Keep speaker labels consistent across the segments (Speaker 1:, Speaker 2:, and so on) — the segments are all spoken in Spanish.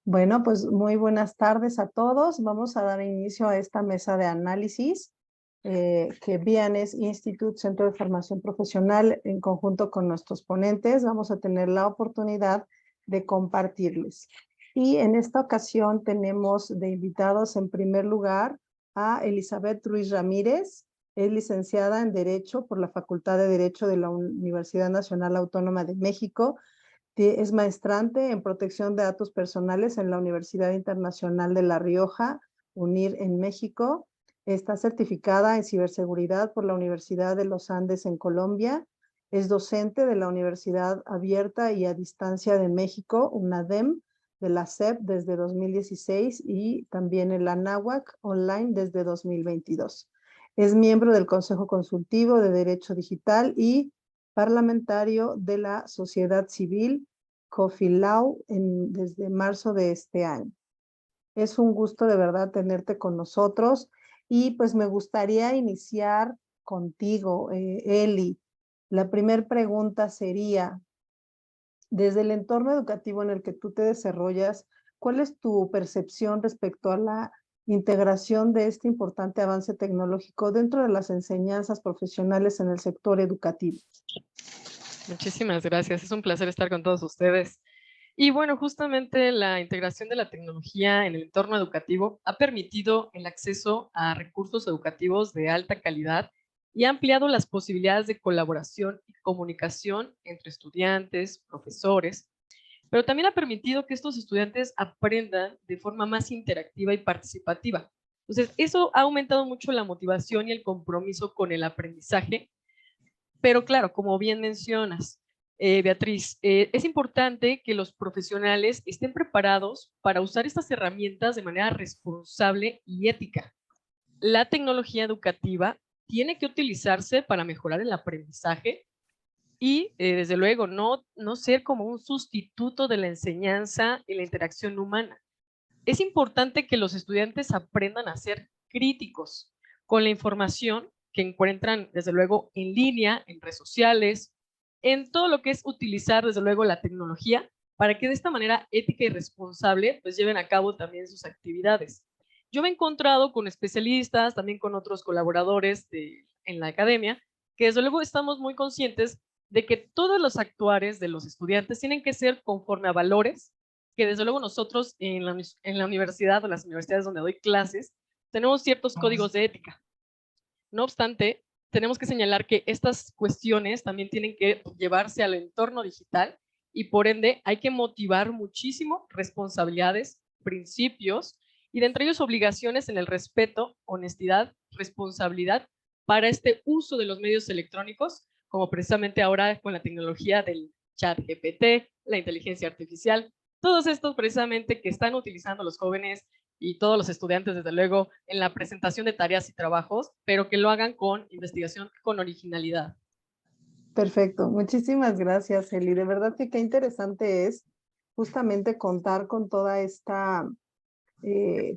Speaker 1: Bueno, pues muy buenas tardes a todos. Vamos a dar inicio a esta mesa de análisis que Vianes Institute, Centro de Formación Profesional, en conjunto con nuestros ponentes, vamos a tener la oportunidad de compartirles. Y en esta ocasión tenemos de invitados en primer lugar a Elizabeth Ruiz Ramírez. Es licenciada en Derecho por la Facultad de Derecho de la Universidad Nacional Autónoma de México. Es maestrante en protección de datos personales en la Universidad Internacional de La Rioja, UNIR en México. Está certificada en ciberseguridad por la Universidad de los Andes en Colombia. Es docente de la Universidad Abierta y a Distancia de México, UNADEM, de la SEP desde 2016 y también en la Anáhuac online desde 2022. Es miembro del Consejo Consultivo de Derecho Digital y parlamentario de la sociedad civil COFILAU desde marzo de este año. Es un gusto de verdad tenerte con nosotros y pues me gustaría iniciar contigo, Eli. La primera pregunta sería, desde el entorno educativo en el que tú te desarrollas, ¿cuál es tu percepción respecto a la integración de este importante avance tecnológico dentro de las enseñanzas profesionales en el sector educativo?
Speaker 2: Muchísimas gracias, es un placer estar con todos ustedes. Y bueno, justamente la integración de la tecnología en el entorno educativo ha permitido el acceso a recursos educativos de alta calidad y ha ampliado las posibilidades de colaboración y comunicación entre estudiantes, profesores, pero también ha permitido que estos estudiantes aprendan de forma más interactiva y participativa. Entonces, eso ha aumentado mucho la motivación y el compromiso con el aprendizaje. Pero claro, como bien mencionas, Beatriz, es importante que los profesionales estén preparados para usar estas herramientas de manera responsable y ética. La tecnología educativa tiene que utilizarse para mejorar el aprendizaje y, desde luego, no ser como un sustituto de la enseñanza y la interacción humana. Es importante que los estudiantes aprendan a ser críticos con la información que encuentran, desde luego, en línea, en redes sociales, en todo lo que es utilizar, desde luego, la tecnología, para que de esta manera ética y responsable, pues lleven a cabo también sus actividades. Yo me he encontrado con especialistas, también con otros colaboradores en la academia, que desde luego estamos muy conscientes de que todos los actuares de los estudiantes tienen que ser conforme a valores que desde luego nosotros en la universidad o las universidades donde doy clases tenemos ciertos códigos de ética. No obstante, tenemos que señalar que estas cuestiones también tienen que llevarse al entorno digital y por ende hay que motivar muchísimo responsabilidades, principios y de entre ellos obligaciones en el respeto, honestidad, responsabilidad para este uso de los medios electrónicos, como precisamente ahora con la tecnología del chat GPT, la inteligencia artificial, todos estos precisamente que están utilizando los jóvenes y todos los estudiantes, desde luego, en la presentación de tareas y trabajos, pero que lo hagan con investigación, con originalidad.
Speaker 1: Perfecto, muchísimas gracias, Eli. De verdad que qué interesante es justamente contar con toda esta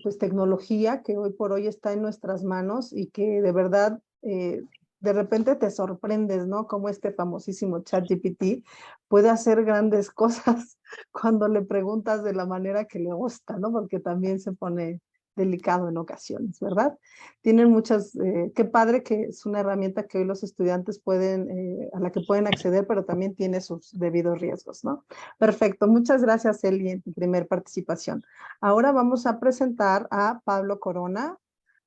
Speaker 1: pues tecnología que hoy por hoy está en nuestras manos y que de verdad de repente te sorprendes, ¿no? Como este famosísimo ChatGPT puede hacer grandes cosas cuando le preguntas de la manera que le gusta, ¿no? Porque también se pone delicado en ocasiones, ¿verdad? Tienen muchas, qué padre que es una herramienta que hoy los estudiantes pueden, a la que pueden acceder, pero también tiene sus debidos riesgos, ¿no? Perfecto, muchas gracias, Eli, en tu primer participación. Ahora vamos a presentar a Pablo Corona.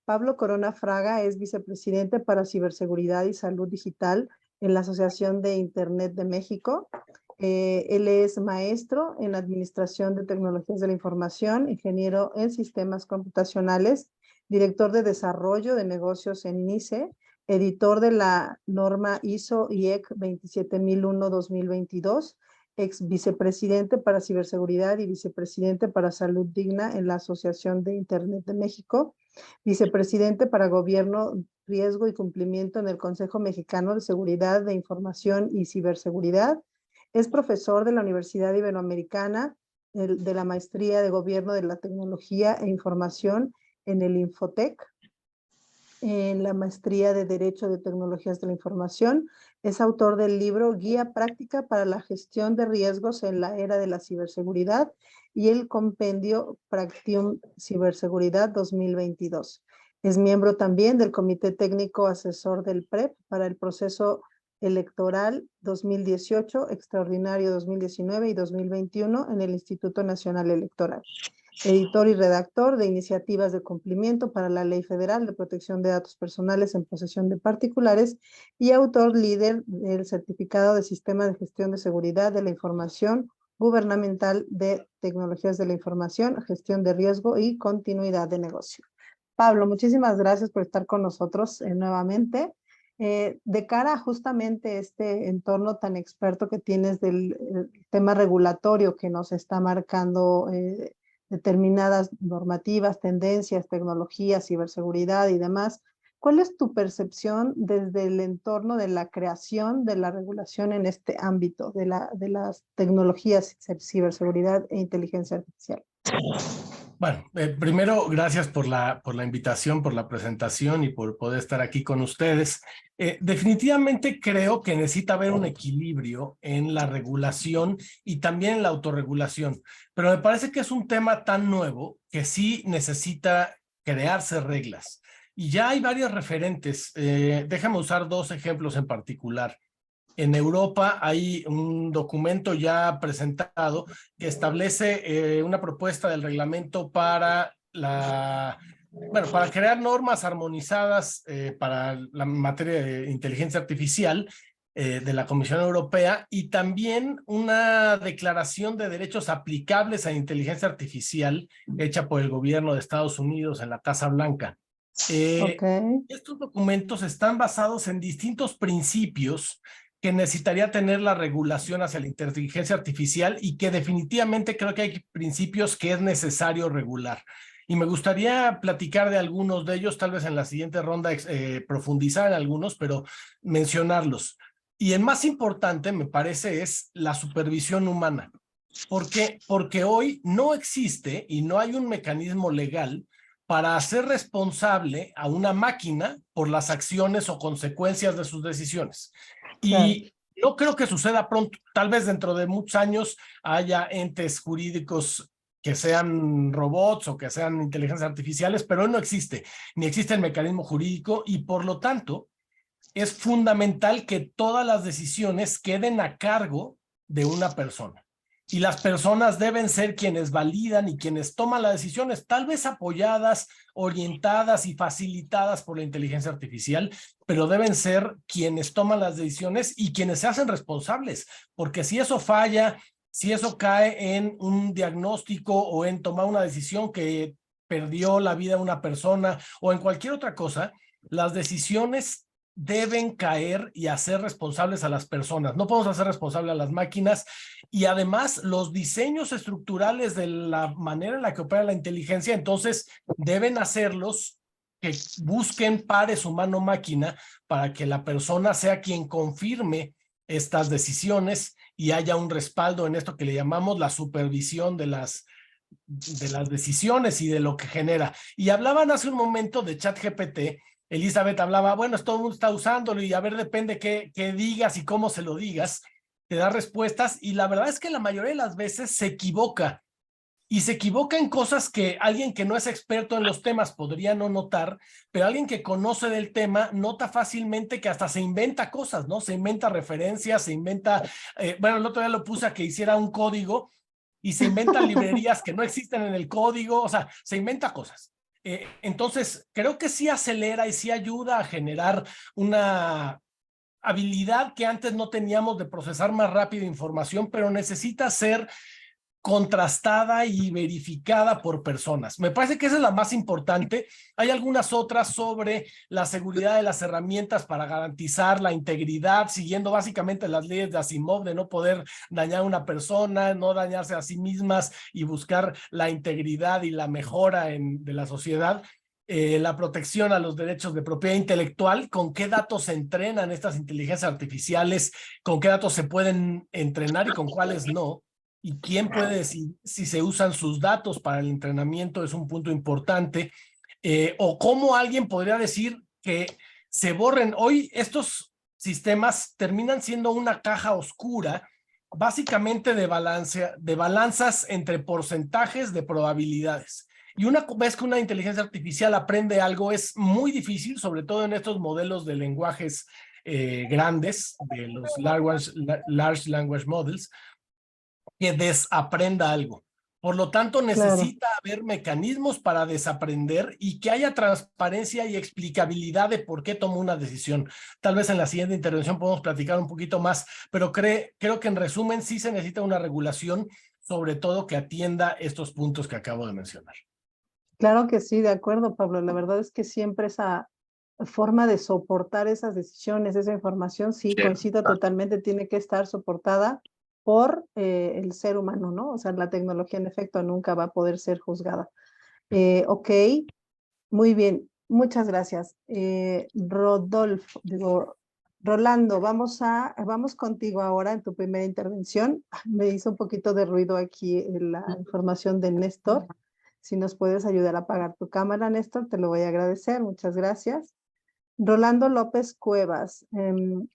Speaker 1: Pablo Corona Fraga es vicepresidente para Ciberseguridad y Salud Digital en la Asociación de Internet de México. Él es maestro en Administración de Tecnologías de la Información, ingeniero en Sistemas Computacionales, director de Desarrollo de Negocios en NICE, editor de la norma ISO IEC 27001-2022, ex vicepresidente para Ciberseguridad y vicepresidente para Salud Digna en la Asociación de Internet de México, vicepresidente para Gobierno, Riesgo y Cumplimiento en el Consejo Mexicano de Seguridad de Información y Ciberseguridad. Es profesor de la Universidad Iberoamericana de la Maestría de Gobierno de la Tecnología e Información en el Infotec. en la maestría de Derecho de Tecnologías de la Información. Es autor del libro Guía Práctica para la Gestión de Riesgos en la Era de la Ciberseguridad y el compendio Practium Ciberseguridad 2022. Es miembro también del Comité Técnico Asesor del PREP para el proceso electoral 2018, extraordinario 2019 y 2021 en el Instituto Nacional Electoral. Editor y redactor de iniciativas de cumplimiento para la Ley Federal de Protección de Datos Personales en posesión de particulares y autor líder del Certificado de Sistema de Gestión de Seguridad de la Información Gubernamental de Tecnologías de la Información, Gestión de Riesgo y Continuidad de Negocio. Pablo, muchísimas gracias por estar con nosotros nuevamente. De cara a justamente este entorno tan experto que tienes del tema regulatorio que nos está marcando determinadas normativas, tendencias, tecnologías, ciberseguridad y demás, ¿cuál es tu percepción desde el entorno de la creación de la regulación en este ámbito de las tecnologías, ciberseguridad e inteligencia artificial?
Speaker 3: Bueno, primero, gracias por la invitación, por la presentación y por poder estar aquí con ustedes. Definitivamente creo que necesita haber un equilibrio en la regulación y también en la autorregulación, pero me parece que es un tema tan nuevo que sí necesita crearse reglas. Y ya hay varios referentes. Déjame usar dos ejemplos en particular. En Europa hay un documento ya presentado que establece una propuesta del reglamento para para crear normas armonizadas para la materia de inteligencia artificial de la Comisión Europea y también una declaración de derechos aplicables a inteligencia artificial hecha por el gobierno de Estados Unidos en la Casa Blanca. Estos documentos están basados en distintos principios que necesitaría tener la regulación hacia la inteligencia artificial y que definitivamente creo que hay principios que es necesario regular. Y me gustaría platicar de algunos de ellos, tal vez en la siguiente ronda profundizar en algunos, pero mencionarlos. Y el más importante, me parece, es la supervisión humana. ¿Por qué? Porque hoy no existe y no hay un mecanismo legal para hacer responsable a una máquina por las acciones o consecuencias de sus decisiones. Y no creo que suceda pronto. Tal vez dentro de muchos años haya entes jurídicos que sean robots o que sean inteligencias artificiales, pero hoy no existe, ni existe el mecanismo jurídico y por lo tanto es fundamental que todas las decisiones queden a cargo de una persona. Y las personas deben ser quienes validan y quienes toman las decisiones, tal vez apoyadas, orientadas y facilitadas por la inteligencia artificial, pero deben ser quienes toman las decisiones y quienes se hacen responsables, porque si eso falla, si eso cae en un diagnóstico o en tomar una decisión que perdió la vida de una persona o en cualquier otra cosa, las decisiones deben caer y hacer responsables a las personas. No podemos hacer responsable a las máquinas y además los diseños estructurales de la manera en la que opera la inteligencia, entonces deben hacerlos que busquen pares humano-máquina para que la persona sea quien confirme estas decisiones y haya un respaldo en esto que le llamamos la supervisión de las decisiones y de lo que genera. Y hablaban hace un momento de ChatGPT. Elizabeth hablaba, bueno, todo el mundo está usándolo y a ver, depende qué digas y cómo se lo digas, te da respuestas y la verdad es que la mayoría de las veces se equivoca y se equivoca en cosas que alguien que no es experto en los temas podría no notar, pero alguien que conoce del tema nota fácilmente que hasta se inventa cosas, ¿no? Se inventa referencias, se inventa, bueno, el otro día lo puse a que hiciera un código y se inventan librerías que no existen en el código, o sea, se inventa cosas. Entonces, creo que sí acelera y sí ayuda a generar una habilidad que antes no teníamos de procesar más rápido información, pero necesita ser contrastada y verificada por personas. Me parece que esa es la más importante. Hay algunas otras sobre la seguridad de las herramientas para garantizar la integridad, siguiendo básicamente las leyes de Asimov de no poder dañar a una persona, no dañarse a sí mismas y buscar la integridad y la mejora de la sociedad. La protección a los derechos de propiedad intelectual, con qué datos se entrenan estas inteligencias artificiales, con qué datos se pueden entrenar y con cuáles no. ¿Y quién puede decir si se usan sus datos para el entrenamiento? Es un punto importante. O cómo alguien podría decir que se borren. Hoy estos sistemas terminan siendo una caja oscura, básicamente de balanzas entre porcentajes de probabilidades. Y una vez que una inteligencia artificial aprende algo, es muy difícil, sobre todo en estos modelos de lenguajes grandes, de los large language models, que desaprenda algo. Por lo tanto, necesita haber mecanismos para desaprender y que haya transparencia y explicabilidad de por qué tomó una decisión. Tal vez en la siguiente intervención podemos platicar un poquito más, pero creo que en resumen sí se necesita una regulación, sobre todo que atienda estos puntos que acabo de mencionar.
Speaker 1: Claro que sí, de acuerdo, Pablo. La verdad es que siempre esa forma de soportar esas decisiones, esa información, sí, coincido totalmente, tiene que estar soportada por el ser humano, ¿no? O sea, la tecnología en efecto nunca va a poder ser juzgada. Ok, muy bien, muchas gracias. Rolando, vamos contigo ahora en tu primera intervención. Me hizo un poquito de ruido aquí la información de Néstor. Si nos puedes ayudar a apagar tu cámara, Néstor, te lo voy a agradecer. Muchas gracias. Rolando López Cuevas,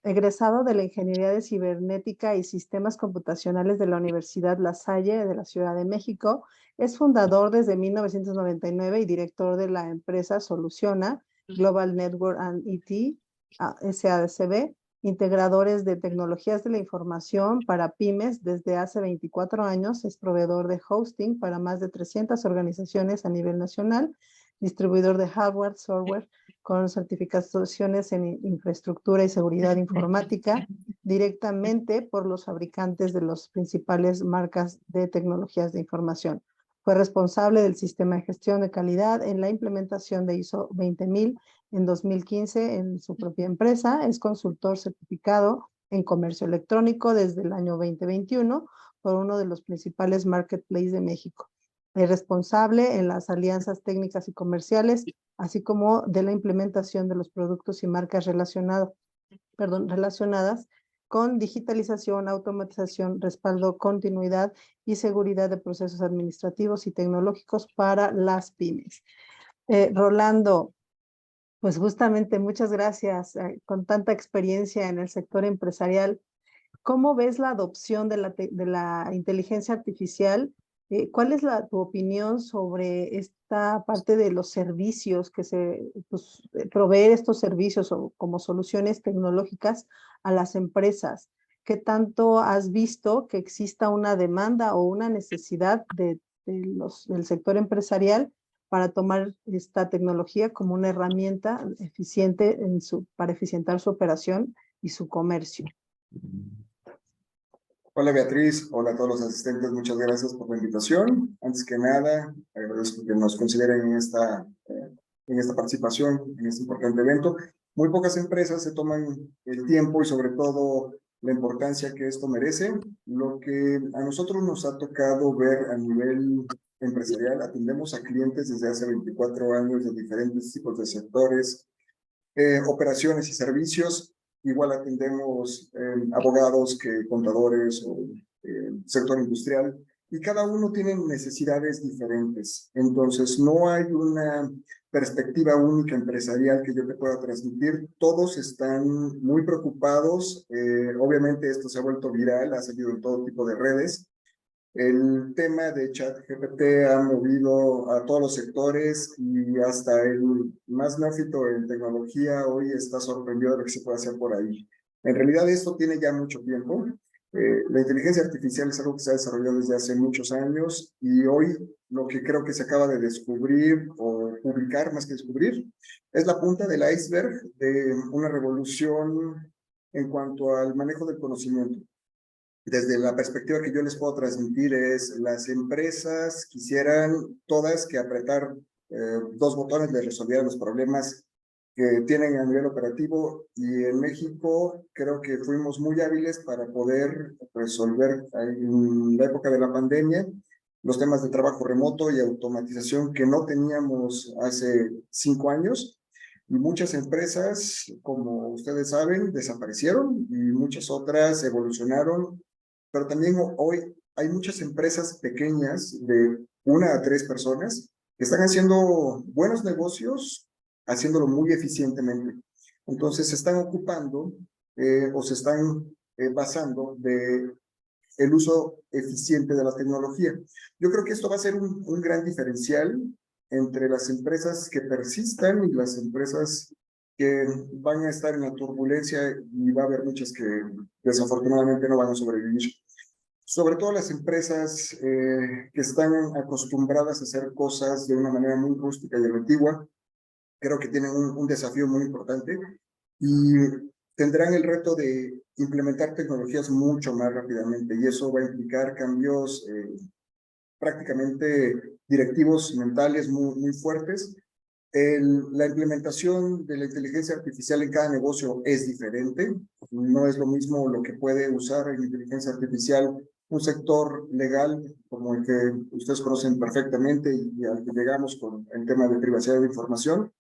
Speaker 1: egresado de la Ingeniería de Cibernética y Sistemas Computacionales de la Universidad La Salle de la Ciudad de México, es fundador desde 1999 y director de la empresa Soluciona, Global Network and IT, SADCB, integradores de tecnologías de la información para pymes desde hace 24 años, es proveedor de hosting para más de 300 organizaciones a nivel nacional, distribuidor de hardware, software, con certificaciones en infraestructura y seguridad informática, directamente por los fabricantes de las principales marcas de tecnologías de información. Fue responsable del sistema de gestión de calidad en la implementación de ISO 20000 en 2015 en su propia empresa. Es consultor certificado en comercio electrónico desde el año 2021 por uno de los principales marketplaces de México. Es responsable en las alianzas técnicas y comerciales, así como de la implementación de los productos y marcas relacionadas con digitalización, automatización, respaldo, continuidad y seguridad de procesos administrativos y tecnológicos para las pymes. Rolando, pues justamente muchas gracias. Con tanta experiencia en el sector empresarial, ¿cómo ves la adopción de la inteligencia artificial? ¿Cuál es tu opinión sobre esta parte de los servicios proveer estos servicios como soluciones tecnológicas a las empresas? ¿Qué tanto has visto que exista una demanda o una necesidad del sector empresarial para tomar esta tecnología como una herramienta eficiente para eficientar su operación y su comercio?
Speaker 4: Hola Beatriz, hola a todos los asistentes, muchas gracias por la invitación. Antes que nada, agradezco que nos consideren en esta participación, en este importante evento. Muy pocas empresas se toman el tiempo y sobre todo la importancia que esto merece. Lo que a nosotros nos ha tocado ver a nivel empresarial, atendemos a clientes desde hace 24 años de diferentes tipos de sectores, operaciones y servicios. Igual atendemos abogados que contadores o sector industrial, y cada uno tiene necesidades diferentes. Entonces, no hay una perspectiva única empresarial que yo te pueda transmitir. Todos están muy preocupados. Obviamente esto se ha vuelto viral, ha salido en todo tipo de redes. El tema de ChatGPT ha movido a todos los sectores y hasta el más neófito en tecnología hoy está sorprendido de lo que se puede hacer por ahí. En realidad esto tiene ya mucho tiempo. La inteligencia artificial es algo que se ha desarrollado desde hace muchos años y hoy lo que creo que se acaba de descubrir o publicar más que descubrir es la punta del iceberg de una revolución en cuanto al manejo del conocimiento. Desde la perspectiva que yo les puedo transmitir es, las empresas quisieran todas que apretar dos botones les resolvieran los problemas que tienen a nivel operativo, y en México creo que fuimos muy hábiles para poder resolver en la época de la pandemia los temas de trabajo remoto y automatización que no teníamos hace 5 años. Y muchas empresas, como ustedes saben, desaparecieron y muchas otras evolucionaron. Pero también hoy hay muchas empresas pequeñas de 1 a 3 personas que están haciendo buenos negocios haciéndolo muy eficientemente. Entonces se están ocupando o se están basando de el uso eficiente de la tecnología. Yo creo que esto va a ser un gran diferencial entre las empresas que persistan y las empresas que van a estar en la turbulencia, y va a haber muchas que desafortunadamente no van a sobrevivir. Sobre todo las empresas que están acostumbradas a hacer cosas de una manera muy rústica y antigua, creo que tienen un desafío muy importante y tendrán el reto de implementar tecnologías mucho más rápidamente, y eso va a implicar cambios prácticamente directivos mentales muy fuertes. La implementación de la inteligencia artificial en cada negocio es diferente. No es lo mismo lo que puede usar en inteligencia artificial un sector legal como el que ustedes conocen perfectamente y al que llegamos con el tema de privacidad de información.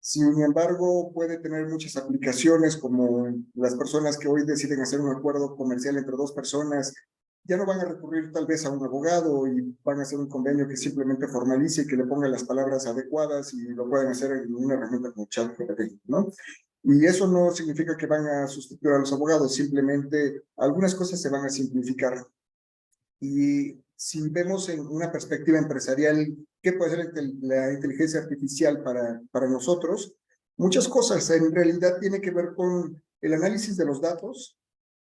Speaker 4: Sin embargo, puede tener muchas aplicaciones, como las personas que hoy deciden hacer un acuerdo comercial entre dos personas ya no van a recurrir tal vez a un abogado y van a hacer un convenio que simplemente formalice y que le ponga las palabras adecuadas, y lo pueden hacer en una herramienta como ChatGPT, ¿no? Y eso no significa que van a sustituir a los abogados, simplemente algunas cosas se van a simplificar. Y si vemos en una perspectiva empresarial, ¿qué puede ser la inteligencia artificial para nosotros? Muchas cosas en realidad tiene que ver con el análisis de los datos,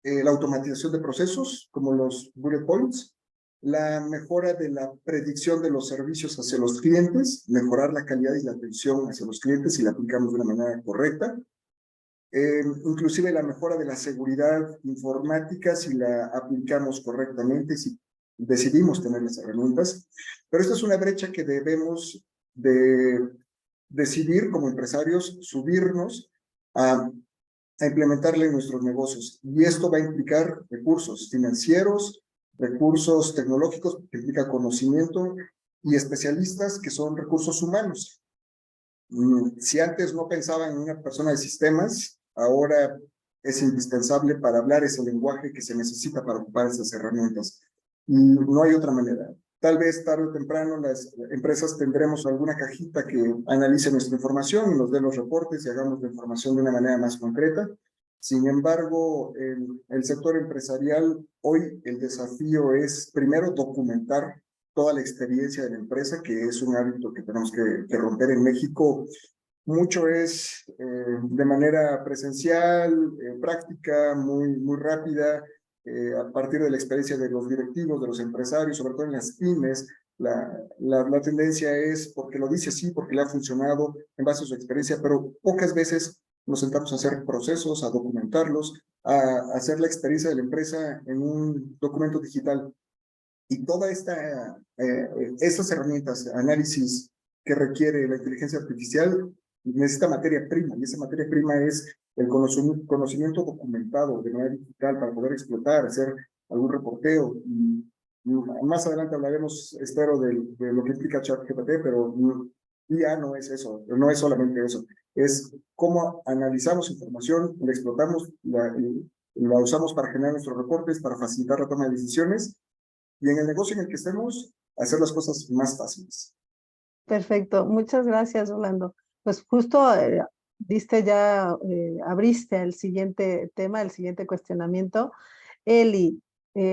Speaker 4: la automatización de procesos, como los bullet points, la mejora de la predicción de los servicios hacia los clientes, mejorar la calidad y la atención hacia los clientes si la aplicamos de una manera correcta, inclusive la mejora de la seguridad informática si la aplicamos correctamente, si decidimos tener las herramientas. Pero esta es una brecha que debemos de decidir como empresarios, subirnos a implementarla en nuestros negocios. Y esto va a implicar recursos financieros, recursos tecnológicos, que implica conocimiento, y especialistas, que son recursos humanos. Si antes no pensaba en una persona de sistemas, ahora es indispensable para hablar ese lenguaje que se necesita para ocupar esas herramientas. Y no hay otra manera. Tal vez tarde o temprano las empresas tendremos alguna cajita que analice nuestra información y nos dé los reportes y hagamos la información de una manera más concreta. Sin embargo, el sector empresarial, hoy el desafío es primero documentar toda la experiencia de la empresa, que es un hábito que tenemos que romper en México. Mucho es de manera presencial, práctica, muy rápida, a partir de la experiencia de los directivos, de los empresarios, sobre todo en las pymes. La tendencia es porque lo dice así, porque le ha funcionado en base a su experiencia, pero pocas veces nos sentamos a hacer procesos, a documentarlos, a hacer la experiencia de la empresa en un documento digital. Y todas estas herramientas, análisis que requiere la inteligencia artificial, necesita materia prima, y esa materia prima es el conocimiento documentado de manera digital para poder explotar, hacer algún reporteo. Y más adelante hablaremos, espero, de lo que implica ChatGPT, pero IA no es eso, no es solamente eso, es cómo analizamos información, la explotamos, la usamos para generar nuestros reportes, para facilitar la toma de decisiones, y en el negocio en el que estemos, hacer las cosas más fáciles.
Speaker 1: Perfecto, muchas gracias, Orlando. Pues justo abriste el siguiente tema, el siguiente cuestionamiento. Eli,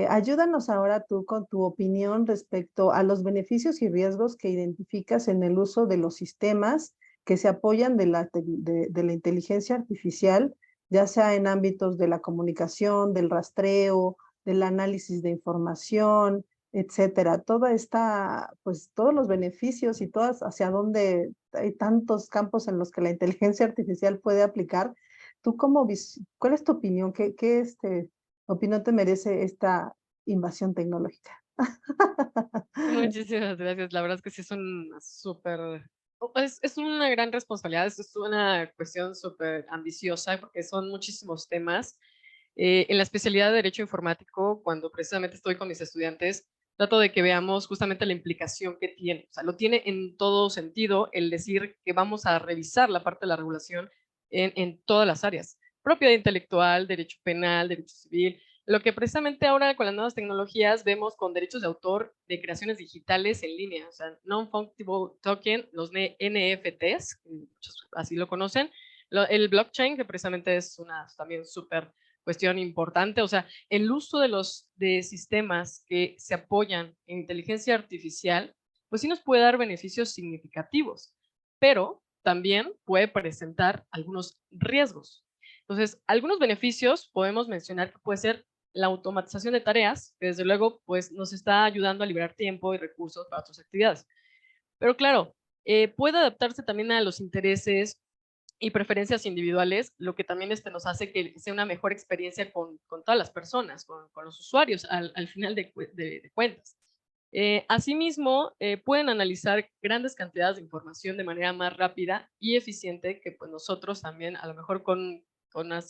Speaker 1: ayúdanos ahora tú con tu opinión respecto a los beneficios y riesgos que identificas en el uso de los sistemas que se apoyan de la inteligencia artificial, ya sea en ámbitos de la comunicación, del rastreo, del análisis de información, etcétera. Pues todos los beneficios y todas hacia dónde hay tantos campos en los que la inteligencia artificial puede aplicar. ¿Tú cuál es tu opinión? ¿Qué opinión te merece esta invasión tecnológica?
Speaker 2: Muchísimas gracias. La verdad es que sí es es una gran responsabilidad, es una cuestión súper ambiciosa porque son muchísimos temas. En la especialidad de Derecho Informático, cuando precisamente estoy con mis estudiantes, trato de que veamos justamente la implicación que tiene. O sea, lo tiene en todo sentido el decir que vamos a revisar la parte de la regulación en todas las áreas. Propiedad intelectual, derecho penal, derecho civil, Lo que precisamente ahora con las nuevas tecnologías vemos con derechos de autor de creaciones digitales en línea, o sea, Non-Fungible Token, los NFTs, muchos así lo conocen, el blockchain, que precisamente es una también súper cuestión importante, o sea, el uso de sistemas que se apoyan en inteligencia artificial, pues sí nos puede dar beneficios significativos, pero también puede presentar algunos riesgos. Entonces, algunos beneficios podemos mencionar que puede ser la automatización de tareas, que desde luego pues, nos está ayudando a liberar tiempo y recursos para otras actividades. Pero claro, puede adaptarse también a los intereses y preferencias individuales, lo que también nos hace que sea una mejor experiencia con todas las personas, con los usuarios al final de cuentas. Asimismo, pueden analizar grandes cantidades de información de manera más rápida y eficiente que pues, nosotros también, a lo mejor con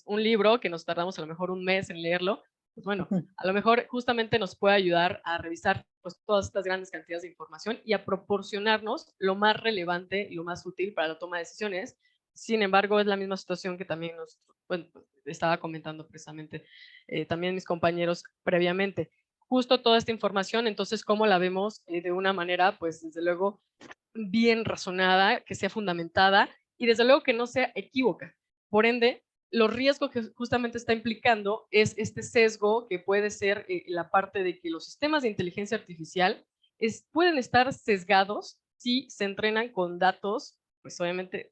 Speaker 2: un libro que nos tardamos a lo mejor un mes en leerlo, pues bueno, a lo mejor justamente nos puede ayudar a revisar pues, todas estas grandes cantidades de información y a proporcionarnos lo más relevante y lo más útil para la toma de decisiones. Sin embargo, es la misma situación que también bueno, estaba comentando precisamente también mis compañeros previamente. Justo toda esta información, entonces, ¿cómo la vemos de una manera, pues, desde luego, bien razonada, que sea fundamentada y desde luego que no sea equívoca? Por ende, los riesgos que justamente está implicando es este sesgo que puede ser la parte de que los sistemas de inteligencia artificial pueden estar sesgados si se entrenan con datos, pues obviamente,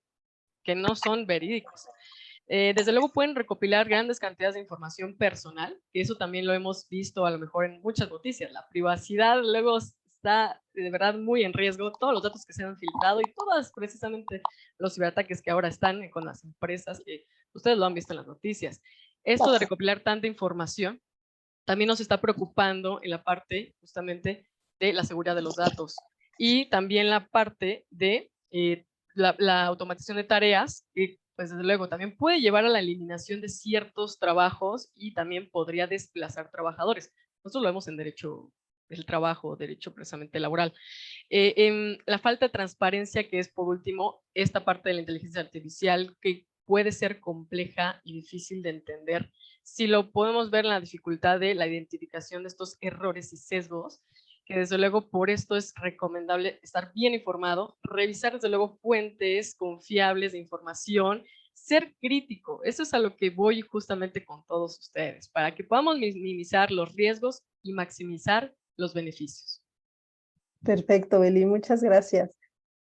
Speaker 2: que no son verídicos. Desde luego pueden recopilar grandes cantidades de información personal, que eso también lo hemos visto a lo mejor en muchas noticias. La privacidad luego está de verdad muy en riesgo, todos los datos que se han filtrado y todas precisamente los ciberataques que ahora están con las empresas, que ustedes lo han visto en las noticias. Esto de recopilar tanta información también nos está preocupando en la parte justamente de la seguridad de los datos y también la parte de la automatización de tareas, que pues desde luego también puede llevar a la eliminación de ciertos trabajos y también podría desplazar trabajadores. Nosotros lo vemos en derecho del trabajo, derecho precisamente laboral. En la falta de transparencia, que es por último esta parte de la inteligencia artificial, que puede ser compleja y difícil de entender. Si lo podemos ver en la dificultad de la identificación de estos errores y sesgos, que desde luego por esto es recomendable estar bien informado, revisar desde luego fuentes confiables de información, ser crítico. Eso es a lo que voy justamente con todos ustedes, para que podamos minimizar los riesgos y maximizar los beneficios.
Speaker 1: Perfecto, Beli, muchas gracias.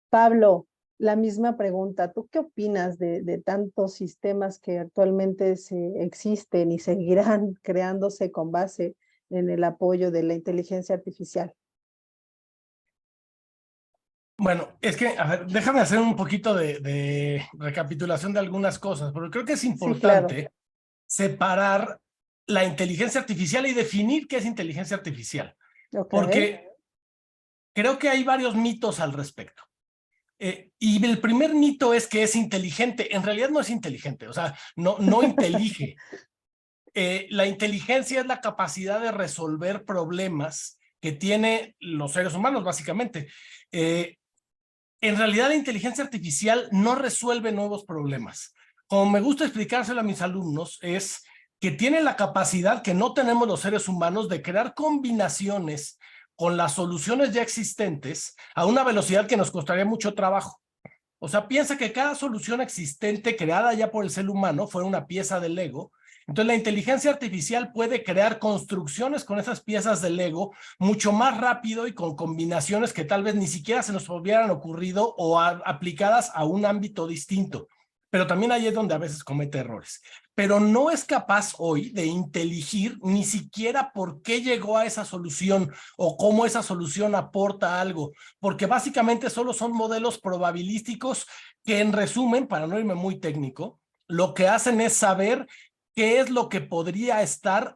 Speaker 1: Pablo, la misma pregunta. ¿Tú qué opinas de tantos sistemas que actualmente existen y seguirán creándose con base en el apoyo de la inteligencia artificial?
Speaker 3: Bueno, es que, a ver, déjame hacer un poquito de recapitulación de algunas cosas, porque creo que es importante
Speaker 1: Sí, claro.
Speaker 3: separar la inteligencia artificial y definir qué es inteligencia artificial, porque creo que hay varios mitos al respecto. Y el primer mito es que es inteligente. En realidad no es inteligente, o sea, no intelige. La inteligencia es la capacidad de resolver problemas que tiene los seres humanos, básicamente. En realidad la inteligencia artificial no resuelve nuevos problemas. Como me gusta explicárselo a mis alumnos, es que tiene la capacidad que no tenemos los seres humanos de crear combinaciones con las soluciones ya existentes a una velocidad que nos costaría mucho trabajo. O sea, piensa que cada solución existente creada ya por el ser humano fuera una pieza de Lego. Entonces la inteligencia artificial puede crear construcciones con esas piezas de Lego mucho más rápido y con combinaciones que tal vez ni siquiera se nos hubieran ocurrido o aplicadas a un ámbito distinto. Pero también ahí es donde a veces comete errores. Pero no es capaz hoy de inteligir ni siquiera por qué llegó a esa solución o cómo esa solución aporta algo, porque básicamente solo son modelos probabilísticos que, en resumen, para no irme muy técnico, lo que hacen es saber qué es lo que podría estar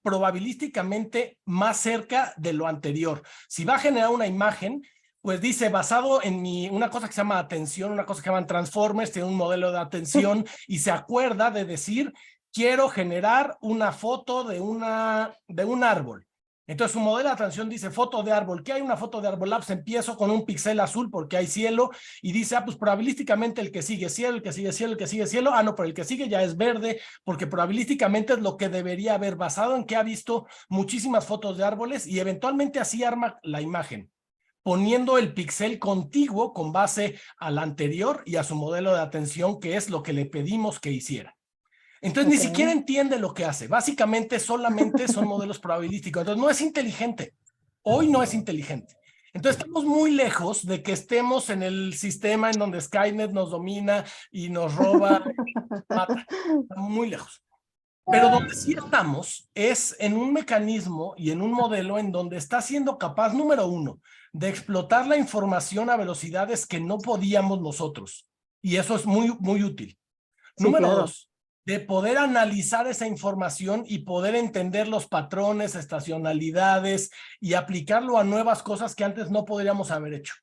Speaker 3: probabilísticamente más cerca de lo anterior. Si va a generar una imagen, pues dice, basado en una cosa que se llama atención, una cosa que llaman transformers, tiene un modelo de atención y se acuerda de decir, quiero generar una foto de un árbol. Entonces su modelo de atención dice foto de árbol. ¿Qué hay una foto de árbol? Pues empiezo con un píxel azul porque hay cielo y dice, pues probabilísticamente el que sigue cielo, el que sigue cielo, el que sigue cielo. No, pero el que sigue ya es verde porque probabilísticamente es lo que debería haber, basado en que ha visto muchísimas fotos de árboles y eventualmente así arma la imagen, poniendo el píxel contiguo con base al anterior y a su modelo de atención, que es lo que le pedimos que hiciera. Entonces ni siquiera entiende lo que hace. Básicamente solamente son modelos probabilísticos. Entonces no es inteligente. Hoy no es inteligente. Entonces estamos muy lejos de que estemos en el sistema en donde Skynet nos domina y nos roba y mata. Estamos muy lejos. Pero donde sí estamos es en un mecanismo y en un modelo en donde está siendo capaz, número uno, de explotar la información a velocidades que no podíamos nosotros. Y eso es muy, muy útil.
Speaker 1: Sí,
Speaker 3: Número
Speaker 1: claro.
Speaker 3: dos, de poder analizar esa información y poder entender los patrones, estacionalidades y aplicarlo a nuevas cosas que antes no podríamos haber hecho.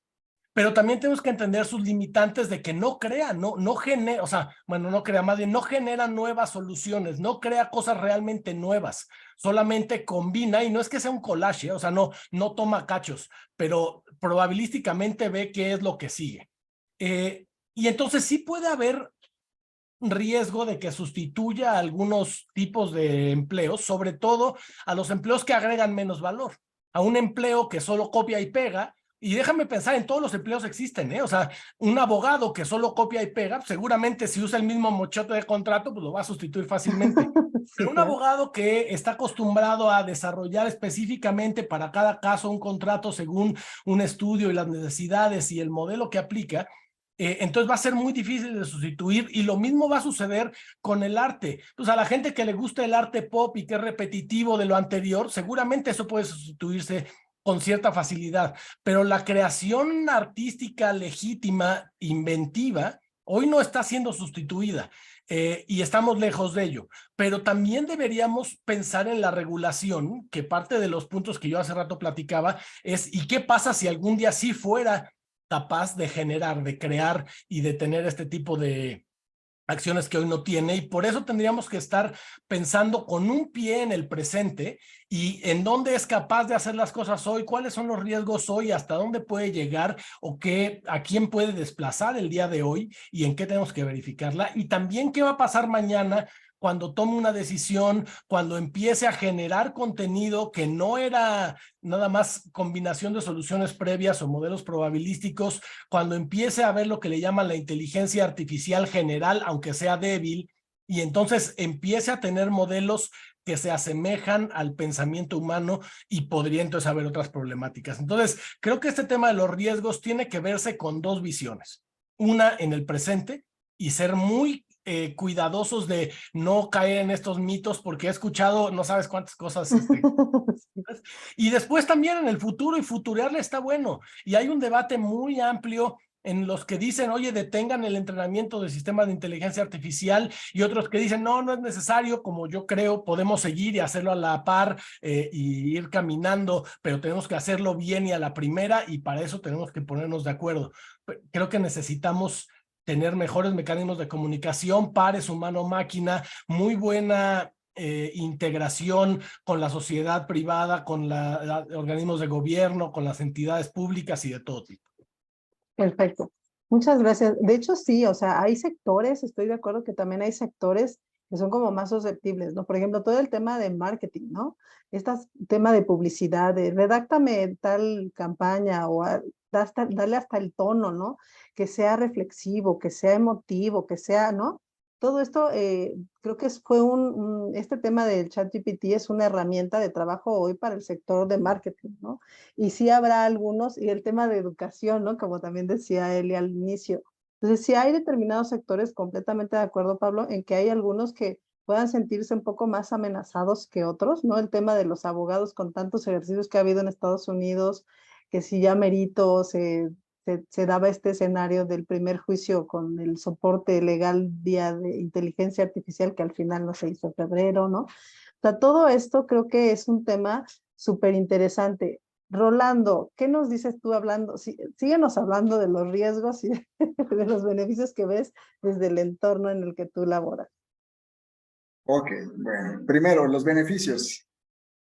Speaker 3: Pero también tenemos que entender sus limitantes de que no crea, no genera, o sea, bueno, no crea, más bien no genera nuevas soluciones, no crea cosas realmente nuevas, solamente combina, y no es que sea un collage, o sea, no toma cachos, pero probabilísticamente ve qué es lo que sigue. Y entonces sí puede haber riesgo de que sustituya a algunos tipos de empleos, sobre todo a los empleos que agregan menos valor, a un empleo que solo copia y pega. Y déjame pensar, en todos los empleos existen, ¿eh? O sea, un abogado que solo copia y pega, seguramente si usa el mismo mochote de contrato, pues lo va a sustituir fácilmente.
Speaker 1: Sí,
Speaker 3: Pero un
Speaker 1: claro.
Speaker 3: abogado que está acostumbrado a desarrollar específicamente para cada caso un contrato según un estudio y las necesidades y el modelo que aplica, entonces va a ser muy difícil de sustituir, y lo mismo va a suceder con el arte. Pues a la gente que le gusta el arte pop y que es repetitivo de lo anterior, seguramente eso puede sustituirse con cierta facilidad, pero la creación artística legítima, inventiva, hoy no está siendo sustituida. Y estamos lejos de ello, pero también deberíamos pensar en la regulación, que parte de los puntos que yo hace rato platicaba es, ¿y qué pasa si algún día sí fuera capaz de generar, de crear y de tener este tipo de acciones que hoy no tiene? Y por eso tendríamos que estar pensando con un pie en el presente y en dónde es capaz de hacer las cosas hoy, cuáles son los riesgos hoy, hasta dónde puede llegar o qué, a quién puede desplazar el día de hoy y en qué tenemos que verificarla, y también qué va a pasar mañana cuando tome una decisión, cuando empiece a generar contenido que no era nada más combinación de soluciones previas o modelos probabilísticos, cuando empiece a ver lo que le llaman la inteligencia artificial general, aunque sea débil, y entonces empiece a tener modelos que se asemejan al pensamiento humano, y podría entonces haber otras problemáticas. Entonces, creo que este tema de los riesgos tiene que verse con dos visiones. Una en el presente y ser muy cuidadosos de no caer en estos mitos, porque he escuchado no sabes cuántas cosas y después también en el futuro, y futurearle está bueno. Y hay un debate muy amplio en los que dicen, oye, detengan el entrenamiento del sistema de inteligencia artificial, y otros que dicen, no es necesario, como yo creo, podemos seguir y hacerlo a la par y ir caminando, pero tenemos que hacerlo bien y a la primera, y para eso tenemos que ponernos de acuerdo. Creo que necesitamos tener mejores mecanismos de comunicación, pares humano-máquina, muy buena integración con la sociedad privada, con organismos de gobierno, con las entidades públicas y de todo tipo.
Speaker 1: Perfecto. Muchas gracias. De hecho, sí, o sea, hay sectores, estoy de acuerdo que también hay sectores que son como más susceptibles, ¿no? Por ejemplo, todo el tema de marketing, ¿no? Este tema de publicidad, de redáctame tal campaña o darle hasta el tono, ¿no? Que sea reflexivo, que sea emotivo, que sea, ¿no? Todo esto, creo que fue este tema del ChatGPT es una herramienta de trabajo hoy para el sector de marketing, ¿no? Y sí habrá algunos, y el tema de educación, ¿no? Como también decía Eli al inicio. Entonces, sí hay determinados sectores, completamente de acuerdo, Pablo, en que hay algunos que puedan sentirse un poco más amenazados que otros, ¿no? El tema de los abogados con tantos ejercicios que ha habido en Estados Unidos, que si ya merito se daba este escenario del primer juicio con el soporte legal vía de inteligencia artificial que al final no se hizo en febrero, ¿no? O sea, todo esto creo que es un tema súper interesante. Rolando, ¿qué nos dices tú hablando? Síguenos hablando de los riesgos y de los beneficios que ves desde el entorno en el que tú laboras.
Speaker 4: Ok, bueno, primero, los beneficios.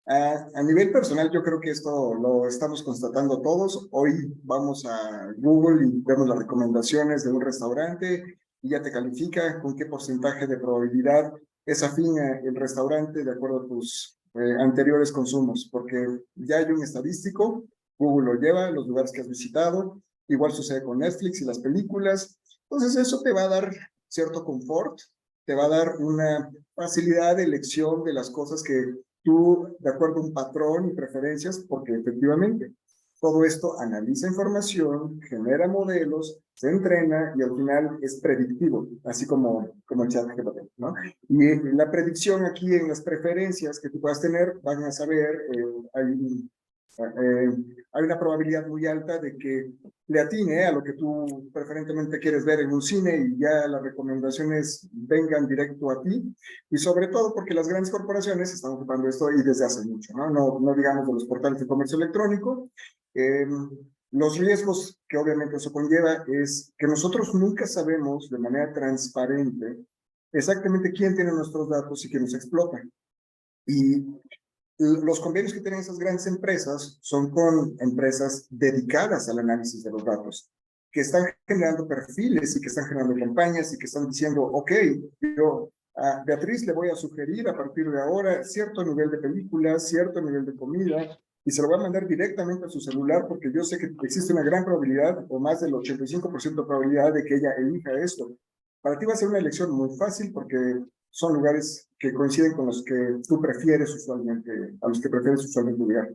Speaker 4: A nivel personal, yo creo que esto lo estamos constatando todos. Hoy vamos a Google y vemos las recomendaciones de un restaurante y ya te califica con qué porcentaje de probabilidad es afín el restaurante de acuerdo a tus anteriores consumos, porque ya hay un estadístico, Google lo lleva, los lugares que has visitado, igual sucede con Netflix y las películas. Entonces eso te va a dar cierto confort, te va a dar una facilidad de elección de las cosas que tú, de acuerdo a un patrón y preferencias, porque efectivamente todo esto analiza información, genera modelos, se entrena y al final es predictivo, así como el chat GPT, ¿no? Y la predicción aquí en las preferencias que tú puedas tener, van a saber, hay una probabilidad muy alta de que le atine a lo que tú preferentemente quieres ver en un cine y ya las recomendaciones vengan directo a ti, y sobre todo porque las grandes corporaciones están ocupando esto y desde hace mucho, ¿no? No digamos de los portales de comercio electrónico. Los riesgos que obviamente eso conlleva es que nosotros nunca sabemos de manera transparente exactamente quién tiene nuestros datos y quién nos explota. Y los convenios que tienen esas grandes empresas son con empresas dedicadas al análisis de los datos, que están generando perfiles y que están generando campañas y que están diciendo, ok, yo a Beatriz le voy a sugerir a partir de ahora cierto nivel de películas, cierto nivel de comida, y se lo voy a mandar directamente a su celular porque yo sé que existe una gran probabilidad, o más del 85% de probabilidad de que ella elija esto. Para ti va a ser una elección muy fácil porque son lugares que coinciden con los que tú prefieres usualmente, a los que prefieres usualmente llegar.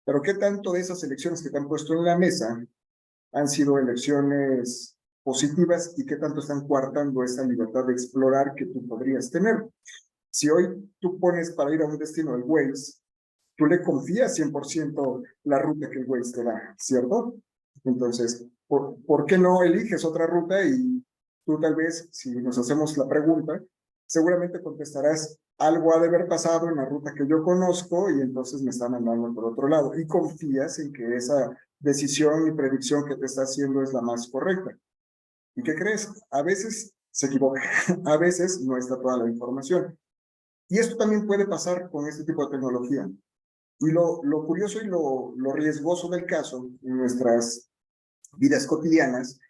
Speaker 4: Pero ¿qué tanto de esas elecciones que te han puesto en la mesa han sido elecciones positivas y qué tanto están coartando esa libertad de explorar que tú podrías tener? Si hoy tú pones para ir a un destino el Waze, tú le confías 100% la ruta que el Waze te da, ¿cierto? Entonces, ¿por qué no eliges otra ruta? Y tú tal vez, si nos hacemos la pregunta, seguramente contestarás, algo ha de haber pasado en la ruta que yo conozco y entonces me están mandando por otro lado. Y confías en que esa decisión y predicción que te está haciendo es la más correcta. ¿Y qué crees? A veces se equivoca, a veces no está toda la información. Y esto también puede pasar con este tipo de tecnología. Y lo curioso y lo riesgoso del caso en nuestras vidas cotidianas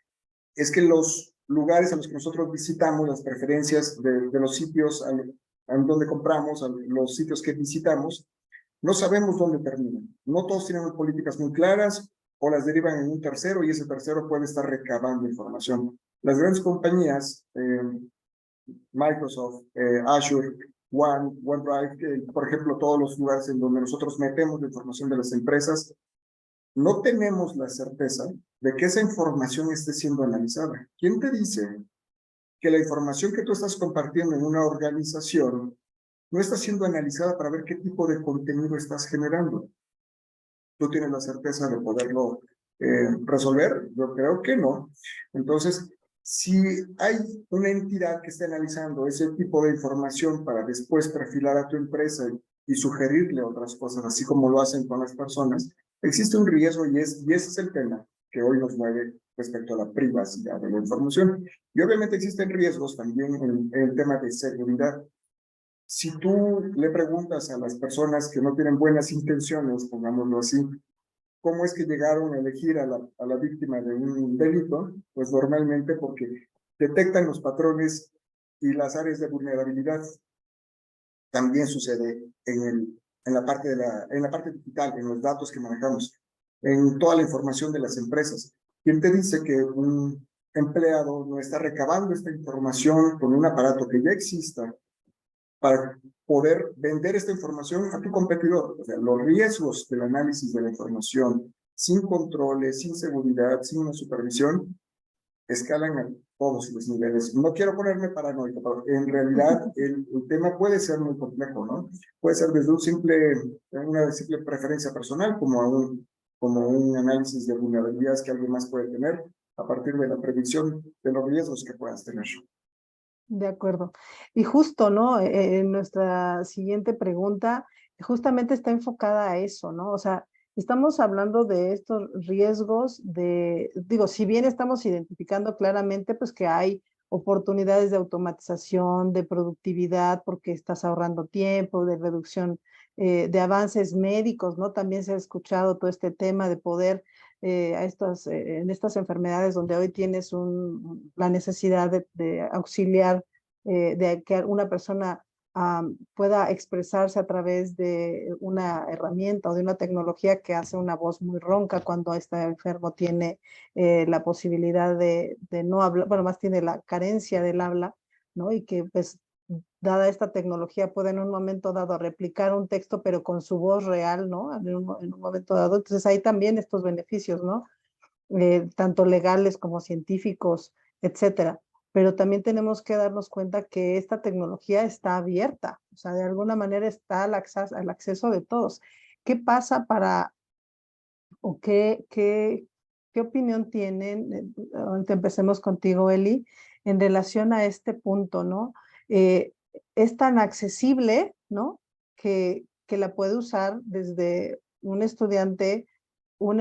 Speaker 4: es que los lugares a los que nosotros visitamos, las preferencias de los sitios en donde compramos, los sitios que visitamos, no sabemos dónde terminan. No todos tienen políticas muy claras o las derivan en un tercero y ese tercero puede estar recabando información. Las grandes compañías, Microsoft, Azure, OneDrive, por ejemplo, todos los lugares en donde nosotros metemos la información de las empresas, no tenemos la certeza de que esa información esté siendo analizada. ¿Quién te dice que la información que tú estás compartiendo en una organización no está siendo analizada para ver qué tipo de contenido estás generando? ¿Tú tienes la certeza de poderlo resolver? Yo creo que no. Entonces, si hay una entidad que esté analizando ese tipo de información para después perfilar a tu empresa y sugerirle otras cosas, así como lo hacen con las personas, existe un riesgo y ese es el tema que hoy nos mueve respecto a la privacidad de la información. Y obviamente existen riesgos también en el tema de seguridad. Si tú le preguntas a las personas que no tienen buenas intenciones, pongámoslo así, ¿cómo es que llegaron a elegir a la víctima de un delito? Pues normalmente porque detectan los patrones y las áreas de vulnerabilidad. También sucede en la parte digital, en los datos que manejamos, en toda la información de las empresas. ¿Quién te dice que un empleado no está recabando esta información con un aparato que ya exista para poder vender esta información a tu competidor? O sea, los riesgos del análisis de la información sin controles, sin seguridad, sin una supervisión, escalan a todos los niveles. No quiero ponerme paranoico, pero en realidad el tema puede ser muy complejo, ¿no? Puede ser desde una simple preferencia personal como un análisis de vulnerabilidades que alguien más puede tener a partir de la predicción de los riesgos que puedas tener.
Speaker 1: De acuerdo. Y justo, ¿no? Nuestra siguiente pregunta justamente está enfocada a eso, ¿no? O sea, estamos hablando de estos riesgos digo, si bien estamos identificando claramente, pues que hay oportunidades de automatización, de productividad, porque estás ahorrando tiempo, de reducción de avances médicos, ¿no? También se ha escuchado todo este tema de poder en estas enfermedades donde hoy tienes la necesidad de auxiliar, de que una persona pueda expresarse a través de una herramienta o de una tecnología que hace una voz muy ronca cuando este enfermo tiene la posibilidad de no hablar, bueno, más tiene la carencia del habla, ¿no? Y que pues dada esta tecnología puede en un momento dado replicar un texto pero con su voz real, ¿no? En un momento dado. Entonces hay también estos beneficios, ¿no? Tanto legales como científicos, etcétera. Pero también tenemos que darnos cuenta que esta tecnología está abierta, o sea, de alguna manera está al acceso de todos. ¿Qué pasa o qué opinión tienen? Ahorita empecemos contigo, Eli, en relación a este punto, ¿no? Es tan accesible, ¿no? Que la puede usar desde un estudiante, un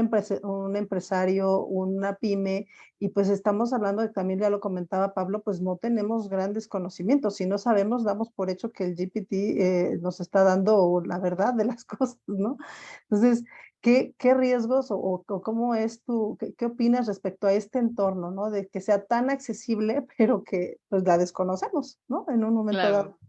Speaker 1: empresario, una pyme, y pues estamos hablando de, también ya lo comentaba Pablo, pues no tenemos grandes conocimientos, si no sabemos, damos por hecho que el GPT nos está dando la verdad de las cosas, ¿no? Entonces, ¿qué riesgos o cómo es qué opinas respecto a este entorno, ¿no? De que sea tan accesible, pero que pues la desconocemos, ¿no? En un momento
Speaker 2: Claro.
Speaker 1: dado.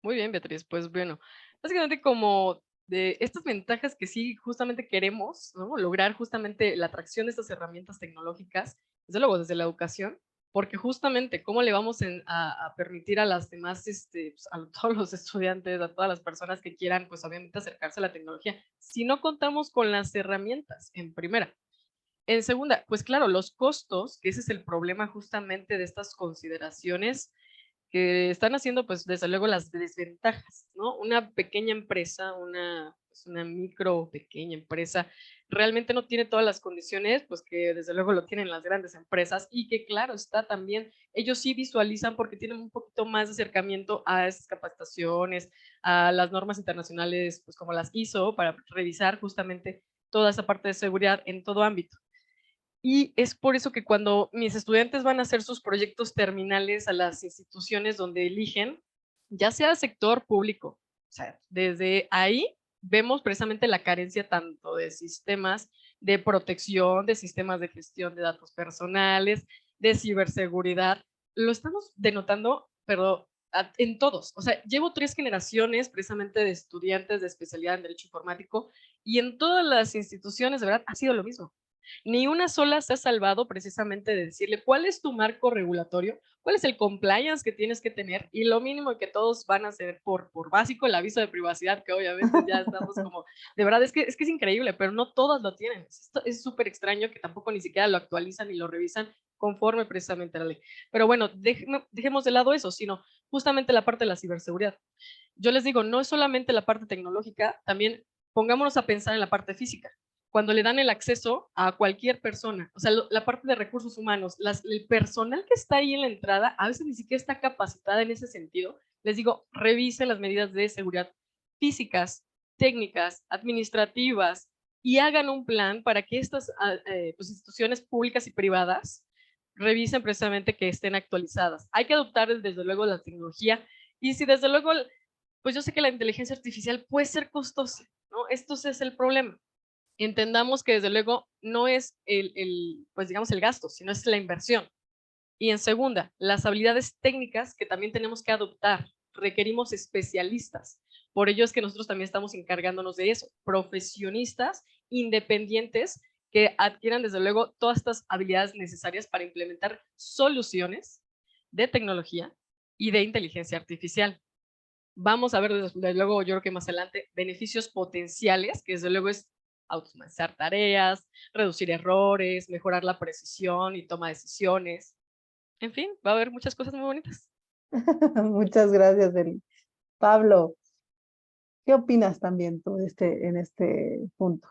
Speaker 2: Muy bien, Beatriz. Pues bueno, básicamente como de estas ventajas que sí justamente queremos, ¿no? Lograr justamente la atracción de estas herramientas tecnológicas, desde luego desde la educación, porque justamente cómo le vamos a permitir a las demás, pues, a todos los estudiantes, a todas las personas que quieran, pues obviamente acercarse a la tecnología, si no contamos con las herramientas, en primera. En segunda, pues claro, los costos, que ese es el problema justamente de estas consideraciones, que están haciendo, pues, desde luego las desventajas, ¿no? Una pequeña empresa, pues, una micro o pequeña empresa, realmente no tiene todas las condiciones, pues, que desde luego lo tienen las grandes empresas y que, claro, está también, ellos sí visualizan porque tienen un poquito más de acercamiento a esas capacitaciones, a las normas internacionales, pues, como las ISO, para revisar justamente toda esa parte de seguridad en todo ámbito. Y es por eso que cuando mis estudiantes van a hacer sus proyectos terminales a las instituciones donde eligen, ya sea sector público, o sea, desde ahí vemos precisamente la carencia tanto de sistemas de protección, de sistemas de gestión de datos personales, de ciberseguridad. Lo estamos denotando, pero en todos. O sea, llevo 3 generaciones precisamente de estudiantes de especialidad en Derecho Informático y en todas las instituciones, de verdad, ha sido lo mismo. Ni una sola se ha salvado precisamente de decirle cuál es tu marco regulatorio, cuál es el compliance que tienes que tener y lo mínimo que todos van a hacer por básico el aviso de privacidad, que obviamente ya estamos como, de verdad es que es increíble, pero no todas lo tienen. Esto es súper extraño que tampoco ni siquiera lo actualizan y lo revisan conforme precisamente a la ley. Pero bueno, dejemos de lado eso, sino justamente la parte de la ciberseguridad. Yo les digo, no es solamente la parte tecnológica, también pongámonos a pensar en la parte física. Cuando le dan el acceso a cualquier persona, o sea, la parte de recursos humanos, el personal que está ahí en la entrada, a veces ni siquiera está capacitada en ese sentido. Les digo, revise las medidas de seguridad físicas, técnicas, administrativas y hagan un plan para que estas pues, instituciones públicas y privadas revisen precisamente que estén actualizadas. Hay que adoptar desde luego la tecnología y si desde luego, pues yo sé que la inteligencia artificial puede ser costosa, ¿no? Esto es el problema. Entendamos que desde luego no es pues digamos el gasto, sino es la inversión. Y en segunda, las habilidades técnicas que también tenemos que adoptar. Requerimos especialistas. Por ello es que nosotros también estamos encargándonos de eso. Profesionistas independientes que adquieran desde luego todas estas habilidades necesarias para implementar soluciones de tecnología y de inteligencia artificial. Vamos a ver desde luego, yo creo que más adelante, beneficios potenciales, que desde luego es automatizar tareas, reducir errores, mejorar la precisión y toma de decisiones. En fin, va a haber muchas cosas muy bonitas.
Speaker 1: Muchas gracias, Eli. Pablo, ¿qué opinas también tú en este punto?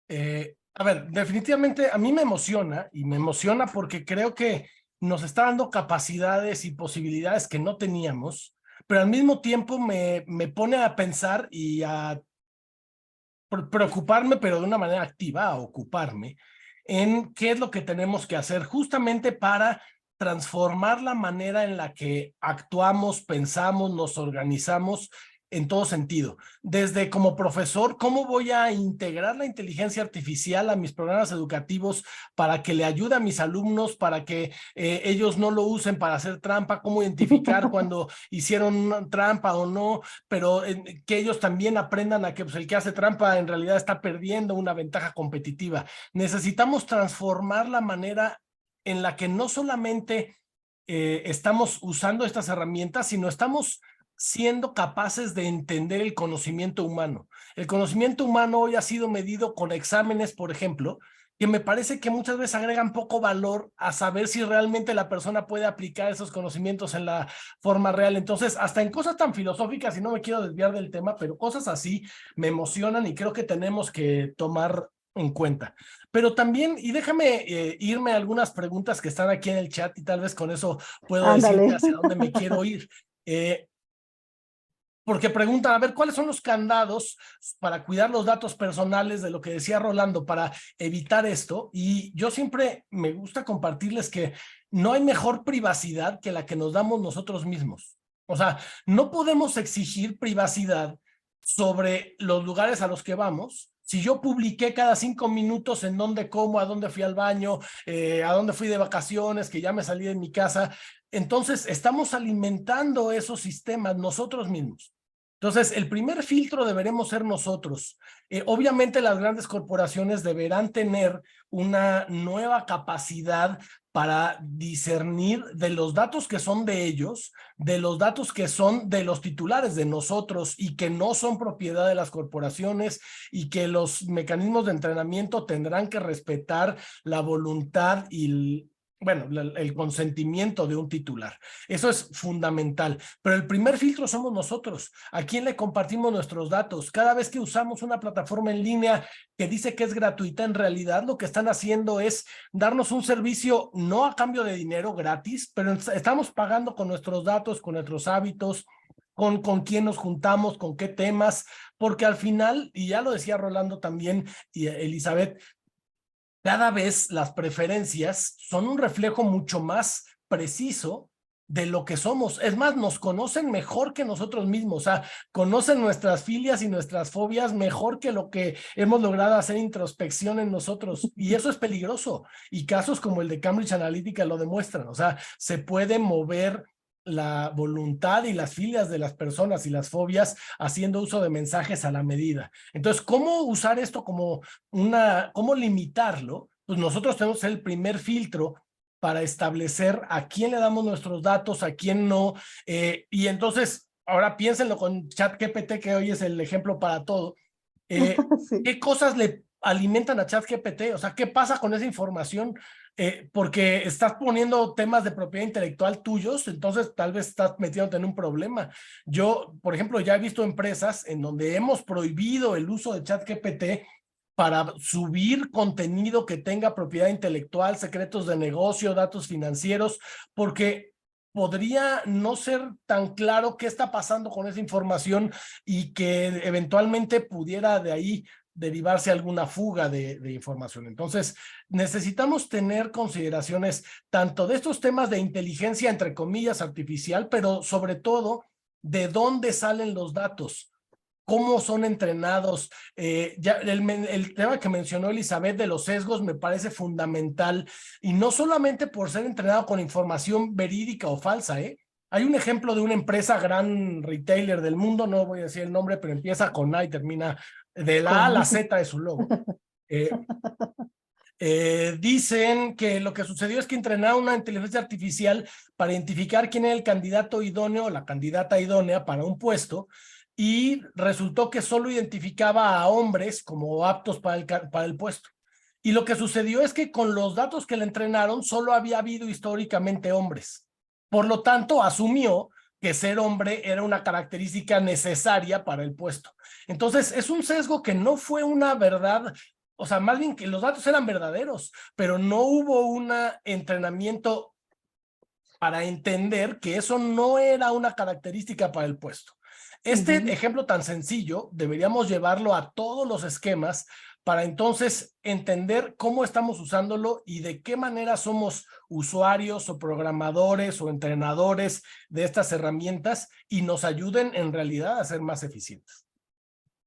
Speaker 3: A ver, definitivamente a mí me emociona porque creo que nos está dando capacidades y posibilidades que no teníamos, pero al mismo tiempo me pone a pensar y a preocuparme, pero de una manera activa, a ocuparme en qué es lo que tenemos que hacer justamente para transformar la manera en la que actuamos, pensamos, nos organizamos en todo sentido. Desde como profesor, ¿cómo voy a integrar la inteligencia artificial a mis programas educativos para que le ayude a mis alumnos, para que ellos no lo usen para hacer trampa? ¿Cómo identificar cuando hicieron una trampa o no? Pero que ellos también aprendan a que pues, el que hace trampa en realidad está perdiendo una ventaja competitiva. Necesitamos transformar la manera en la que no solamente estamos usando estas herramientas, sino estamos siendo capaces de entender el conocimiento humano. El conocimiento humano hoy ha sido medido con exámenes, por ejemplo, que me parece que muchas veces agregan poco valor a saber si realmente la persona puede aplicar esos conocimientos en la forma real. Entonces, hasta en cosas tan filosóficas, y no me quiero desviar del tema, pero cosas así me emocionan y creo que tenemos que tomar en cuenta. Pero también, y déjame irme a algunas preguntas que están aquí en el chat y tal vez con eso puedo decirte
Speaker 1: Ándale.
Speaker 3: hacia dónde me quiero ir. Porque preguntan, a ver, ¿cuáles son los candados para cuidar los datos personales de lo que decía Rolando para evitar esto? Y yo siempre me gusta compartirles que no hay mejor privacidad que la que nos damos nosotros mismos. O sea, no podemos exigir privacidad sobre los lugares a los que vamos. Si yo publiqué cada 5 minutos en dónde como, a dónde fui al baño, a dónde fui de vacaciones, que ya me salí de mi casa, entonces estamos alimentando esos sistemas nosotros mismos. Entonces, el primer filtro deberemos ser nosotros. Obviamente las grandes corporaciones deberán tener una nueva capacidad para discernir de los datos que son de ellos, de los datos que son de los titulares de nosotros y que no son propiedad de las corporaciones, y que los mecanismos de entrenamiento tendrán que respetar la voluntad y el consentimiento de un titular. Eso es fundamental. Pero el primer filtro somos nosotros. ¿A quién le compartimos nuestros datos? Cada vez que usamos una plataforma en línea que dice que es gratuita, en realidad lo que están haciendo es darnos un servicio no a cambio de dinero, gratis, pero estamos pagando con nuestros datos, con nuestros hábitos, con quién nos juntamos, con qué temas, porque al final, y ya lo decía Rolando también y Elizabeth, cada vez las preferencias son un reflejo mucho más preciso de lo que somos. Es más, nos conocen mejor que nosotros mismos, o sea, conocen nuestras filias y nuestras fobias mejor que lo que hemos logrado hacer introspección en nosotros, y eso es peligroso, y casos como el de Cambridge Analytica lo demuestran. O sea, se puede mover la voluntad y las filias de las personas y las fobias haciendo uso de mensajes a la medida. Entonces, ¿cómo usar esto como cómo limitarlo? Pues nosotros tenemos el primer filtro para establecer a quién le damos nuestros datos, a quién no, y entonces, ahora piénsenlo con ChatGPT, que hoy es el ejemplo para todo.
Speaker 1: Sí.
Speaker 3: ¿Qué cosas le alimentan a ChatGPT? O sea, ¿qué pasa con esa información? Porque estás poniendo temas de propiedad intelectual tuyos, entonces tal vez estás metiéndote en un problema. Yo, por ejemplo, ya he visto empresas en donde hemos prohibido el uso de ChatGPT para subir contenido que tenga propiedad intelectual, secretos de negocio, datos financieros, porque podría no ser tan claro qué está pasando con esa información y que eventualmente pudiera de ahí derivarse alguna fuga de información. Entonces, necesitamos tener consideraciones tanto de estos temas de inteligencia, entre comillas, artificial, pero sobre todo de dónde salen los datos, cómo son entrenados. Ya el tema que mencionó Elizabeth de los sesgos me parece fundamental, y no solamente por ser entrenado con información verídica o falsa, ¿eh? Hay un ejemplo de una empresa, gran retailer del mundo, no voy a decir el nombre, pero empieza con A y termina de la A a la Z de su logo. Dicen que lo que sucedió es que entrenaron una inteligencia artificial para identificar quién era el candidato idóneo o la candidata idónea para un puesto, y resultó que solo identificaba a hombres como aptos para el puesto. Y lo que sucedió es que con los datos que le entrenaron solo había habido históricamente hombres. Por lo tanto, asumió que ser hombre era una característica necesaria para el puesto. Entonces, es un sesgo que no fue una verdad. O sea, más bien que los datos eran verdaderos, pero no hubo un entrenamiento para entender que eso no era una característica para el puesto. Este ejemplo tan sencillo deberíamos llevarlo a todos los esquemas para entonces entender cómo estamos usándolo y de qué manera somos usuarios o programadores o entrenadores de estas herramientas y nos ayuden en realidad a ser más eficientes.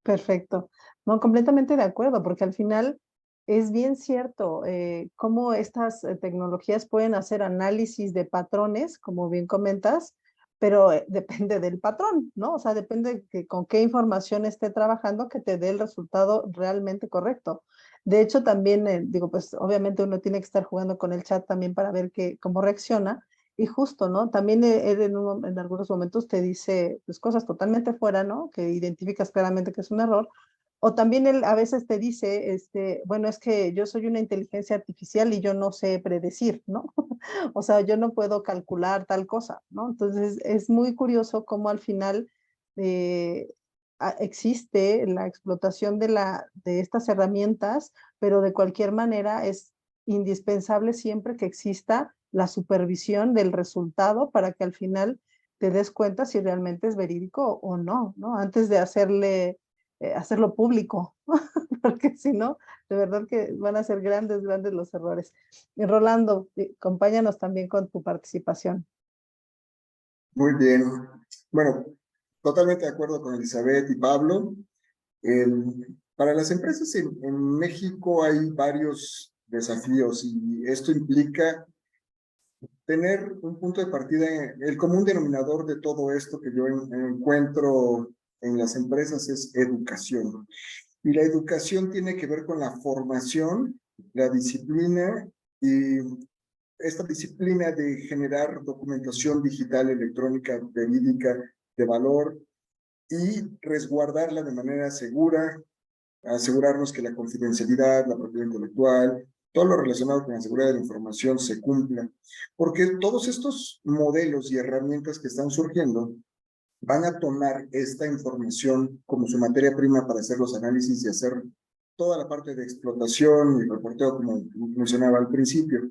Speaker 1: Perfecto. No, completamente de acuerdo, porque al final es bien cierto cómo estas tecnologías pueden hacer análisis de patrones, como bien comentas, pero depende del patrón, ¿no? O sea, depende de con qué información esté trabajando que te dé el resultado realmente correcto. De hecho, también, digo, pues obviamente uno tiene que estar jugando con el chat también para ver cómo reacciona. Y justo, ¿no? También él en algunos momentos te dice pues, cosas totalmente fuera, ¿no? Que identificas claramente que es un error. O también él a veces te dice, bueno, es que yo soy una inteligencia artificial y yo no sé predecir, ¿no? O sea, yo no puedo calcular tal cosa, ¿no? Entonces, es muy curioso cómo al final existe la explotación de estas herramientas, pero de cualquier manera es indispensable siempre que exista la supervisión del resultado para que al final te des cuenta si realmente es verídico o no, ¿no? Antes de hacerlo público, porque si no, de verdad que van a ser grandes, grandes los errores. Y Rolando, acompáñanos también con tu participación.
Speaker 4: Muy bien. Bueno, totalmente de acuerdo con Elizabeth y Pablo. Para las empresas en México hay varios desafíos y esto implica tener un punto de partida, el común denominador de todo esto que yo encuentro en las empresas es educación. Y la educación tiene que ver con la formación, la disciplina y esta disciplina de generar documentación digital, electrónica, verídica, de valor y resguardarla de manera segura, asegurarnos que la confidencialidad, la propiedad intelectual, todo lo relacionado con la seguridad de la información se cumpla. Porque todos estos modelos y herramientas que están surgiendo van a tomar esta información como su materia prima para hacer los análisis y hacer toda la parte de explotación y reporteo, como mencionaba al principio.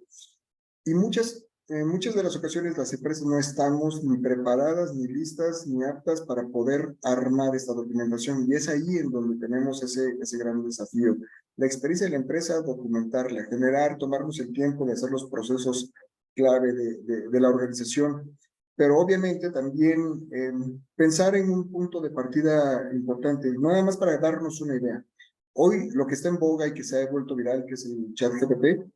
Speaker 4: Y en muchas de las ocasiones las empresas no estamos ni preparadas, ni listas, ni aptas para poder armar esta documentación. Y es ahí en donde tenemos ese gran desafío. La experiencia de la empresa, documentarla, generar, tomarnos el tiempo de hacer los procesos clave de la organización. Pero obviamente también pensar en un punto de partida importante, no nada más para darnos una idea. Hoy lo que está en boga y que se ha vuelto viral, que es el ChatGPT,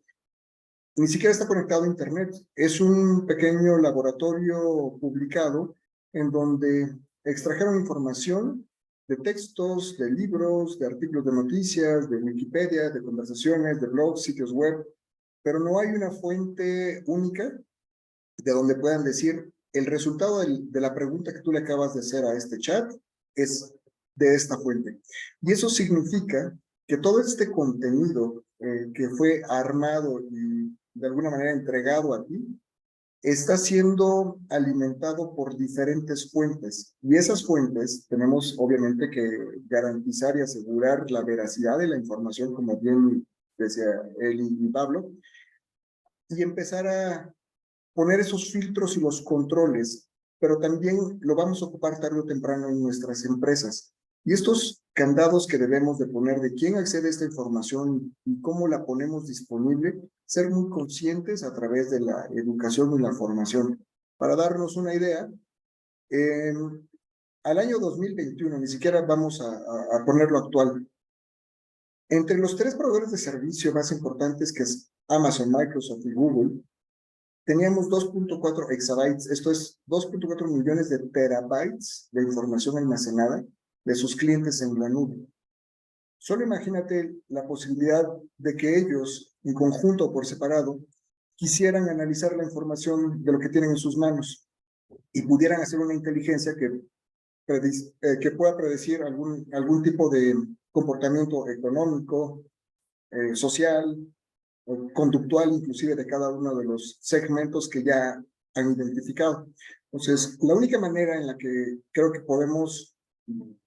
Speaker 4: ni siquiera está conectado a Internet. Es un pequeño laboratorio publicado en donde extrajeron información de textos, de libros, de artículos de noticias, de Wikipedia, de conversaciones, de blogs, sitios web, pero no hay una fuente única de donde puedan decir el resultado de la pregunta que tú le acabas de hacer a este chat es de esta fuente. Y eso significa que todo este contenido que fue armado y de alguna manera entregado a ti, está siendo alimentado por diferentes fuentes. Y esas fuentes tenemos obviamente que garantizar y asegurar la veracidad de la información, como bien decía él y Pablo, y empezar a poner esos filtros y los controles, pero también lo vamos a ocupar tarde o temprano en nuestras empresas. Y estos candados que debemos de poner de quién accede a esta información y cómo la ponemos disponible, ser muy conscientes a través de la educación y la formación. Para darnos una idea, al año 2021, ni siquiera vamos a ponerlo actual, entre los 3 proveedores de servicio más importantes, que es Amazon, Microsoft y Google, teníamos 2.4 exabytes, esto es 2.4 millones de terabytes de información almacenada de sus clientes en la nube. Solo imagínate la posibilidad de que ellos, en conjunto o por separado, quisieran analizar la información de lo que tienen en sus manos y pudieran hacer una inteligencia que pueda predecir algún tipo de comportamiento económico, social, conductual, inclusive de cada uno de los segmentos que ya han identificado. Entonces, la única manera en la que creo que podemos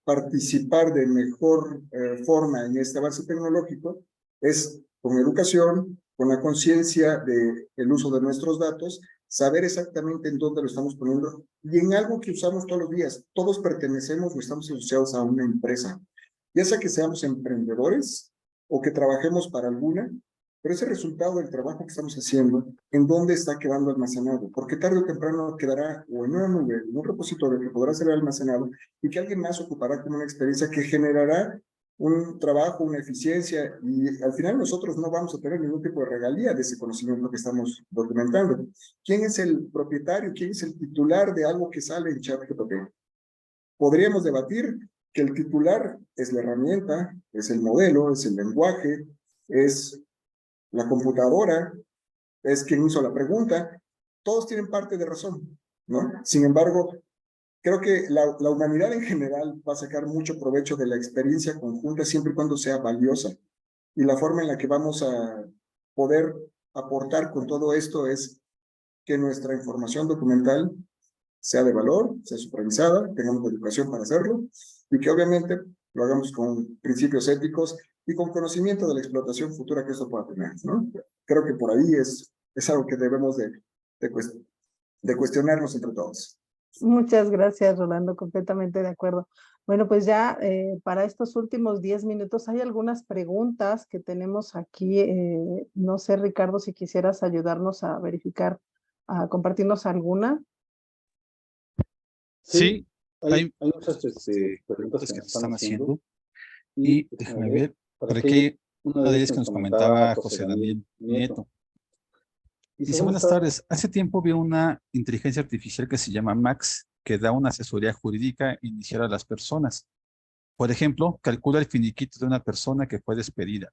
Speaker 4: participar de mejor forma en este avance tecnológico es con educación, con la conciencia del uso de nuestros datos, saber exactamente en dónde lo estamos poniendo y en algo que usamos todos los días. Todos pertenecemos o estamos asociados a una empresa, ya sea que seamos emprendedores o que trabajemos para alguna, pero ese resultado del trabajo que estamos haciendo, ¿en dónde está quedando almacenado? Porque tarde o temprano quedará o en una nube, en un repositorio que podrá ser almacenado y que alguien más ocupará como una experiencia que generará un trabajo, una eficiencia, y al final nosotros no vamos a tener ningún tipo de regalía de ese conocimiento que estamos documentando. ¿Quién es el propietario? ¿Quién es el titular de algo que sale en ChatGPT? Podríamos debatir que el titular es la herramienta, es el modelo, es el lenguaje, es la computadora, es quien hizo la pregunta. Todos tienen parte de razón, ¿no? Sin embargo, creo que la humanidad en general va a sacar mucho provecho de la experiencia conjunta siempre y cuando sea valiosa. Y la forma en la que vamos a poder aportar con todo esto es que nuestra información documental sea de valor, sea supervisada, tengamos la educación para hacerlo y que obviamente lo hagamos con principios éticos y con conocimiento de la explotación futura que esto pueda tener, ¿no? Creo que por ahí es algo que debemos de cuestionarnos entre todos.
Speaker 1: Muchas gracias, Rolando, completamente de acuerdo. Bueno, pues ya para estos últimos 10 minutos hay algunas preguntas que tenemos aquí. No sé, Ricardo, si quisieras ayudarnos a verificar, a compartirnos alguna.
Speaker 5: Sí, hay muchas preguntas que nos están haciendo y déjame ver, por aquí una de ellas que nos comentaba José Daniel Nieto. Dice, buenas tardes, hace tiempo vi una inteligencia artificial que se llama Max, que da una asesoría jurídica inicial a las personas. Por ejemplo, calcula el finiquito de una persona que fue despedida.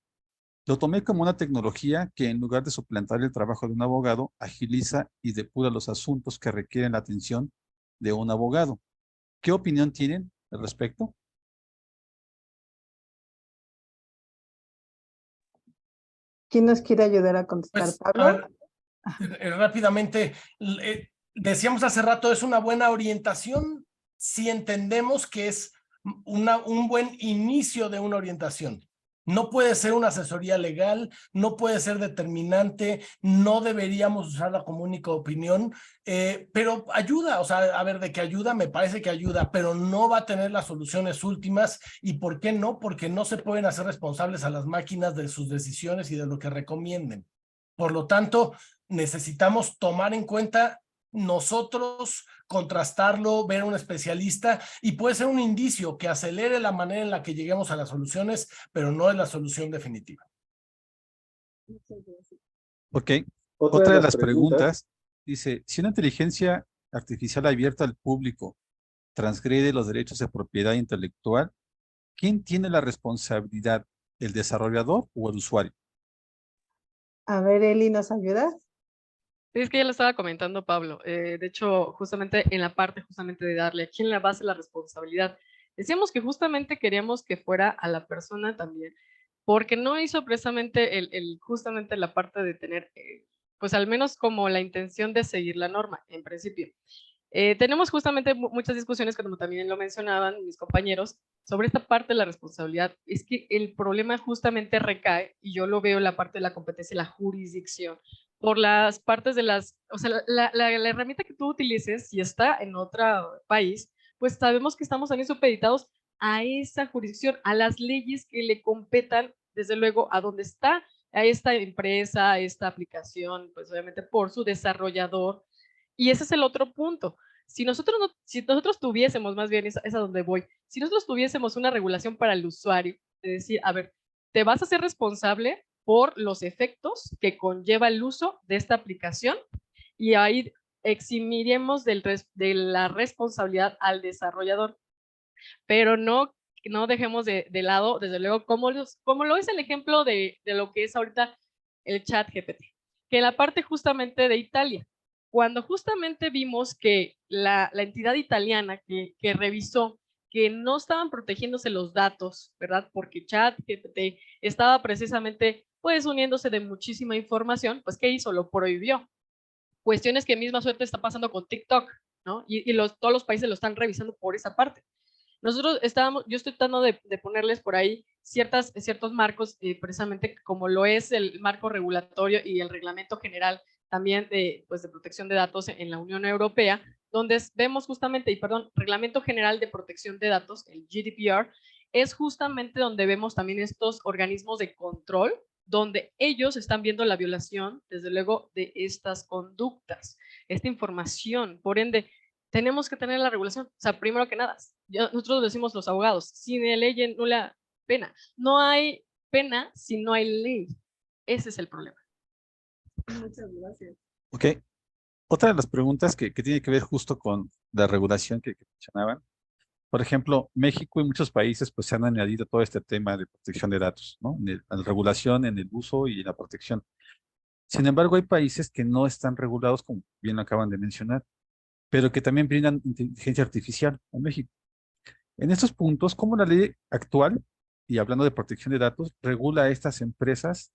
Speaker 5: Lo tomé como una tecnología que en lugar de suplantar el trabajo de un abogado, agiliza y depura los asuntos que requieren la atención de un abogado. ¿Qué opinión tienen al respecto?
Speaker 1: ¿Quién nos quiere ayudar a contestar,
Speaker 3: Pues,
Speaker 1: Pablo?
Speaker 3: a ver, rápidamente, decíamos hace rato, es una buena orientación si entendemos que es un buen inicio de una orientación. No puede ser una asesoría legal, no puede ser determinante, no deberíamos usarla como única opinión, pero ayuda, o sea, a ver, de que ayuda, me parece que ayuda, pero no va a tener las soluciones últimas. ¿Y por qué no? Porque no se pueden hacer responsables a las máquinas de sus decisiones y de lo que recomienden. Por lo tanto, necesitamos tomar en cuenta nosotros, contrastarlo, ver a un especialista, y puede ser un indicio que acelere la manera en la que lleguemos a las soluciones, pero no es la solución definitiva.
Speaker 5: Ok, otra de las preguntas dice, si una inteligencia artificial abierta al público transgrede los derechos de propiedad intelectual, ¿quién tiene la responsabilidad? ¿El desarrollador o el usuario?
Speaker 1: A ver, Eli, ¿nos ayudas?
Speaker 2: Sí, es que ya lo estaba comentando Pablo. De hecho, justamente en la parte justamente de darle a quién le va a hacer la responsabilidad. Decíamos que justamente queríamos que fuera a la persona también, porque no hizo precisamente justamente la parte de tener, pues al menos como la intención de seguir la norma, en principio. Tenemos justamente muchas discusiones, como también lo mencionaban mis compañeros, sobre esta parte de la responsabilidad. Es que el problema justamente recae, y yo lo veo en la parte de la competencia y la jurisdicción, por las partes de o sea, la herramienta que tú utilices, si está en otro país, pues sabemos que estamos también supeditados a esa jurisdicción, a las leyes que le competan, desde luego, a donde está, a esta empresa, a esta aplicación, pues obviamente por su desarrollador. Y ese es el otro punto. Si nosotros tuviésemos, más bien, es a donde voy, si nosotros tuviésemos una regulación para el usuario, de decir, a ver, te vas a ser responsable por los efectos que conlleva el uso de esta aplicación, y ahí eximiremos de la responsabilidad al desarrollador, pero no dejemos de lado, desde luego, como lo es el ejemplo de lo que es ahorita el ChatGPT, que la parte justamente de Italia, cuando justamente vimos que la entidad italiana que revisó que no estaban protegiéndose los datos, ¿verdad? Porque ChatGPT estaba precisamente pues uniéndose de muchísima información, pues ¿qué hizo? Lo prohibió. Cuestiones que misma suerte está pasando con TikTok, ¿no? Y todos los países lo están revisando por esa parte. Yo estoy tratando de ponerles por ahí ciertos marcos, precisamente como lo es el marco regulatorio y el reglamento general también de protección de datos en la Unión Europea, donde vemos justamente, reglamento general de protección de datos, el GDPR, es justamente donde vemos también estos organismos de control, donde ellos están viendo la violación, desde luego, de estas conductas, esta información. Por ende, tenemos que tener la regulación. O sea, primero que nada, nosotros decimos los abogados, sin ley no la pena. No hay pena si no hay ley. Ese es el problema.
Speaker 1: Muchas gracias.
Speaker 5: Ok. Otra de las preguntas que tiene que ver justo con la regulación que mencionaban. Por ejemplo, México y muchos países pues se han añadido todo este tema de protección de datos, ¿no? En la regulación, en el uso y en la protección. Sin embargo, hay países que no están regulados, como bien lo acaban de mencionar, pero que también brindan inteligencia artificial en México. En estos puntos, ¿cómo la ley actual, y hablando de protección de datos, regula a estas empresas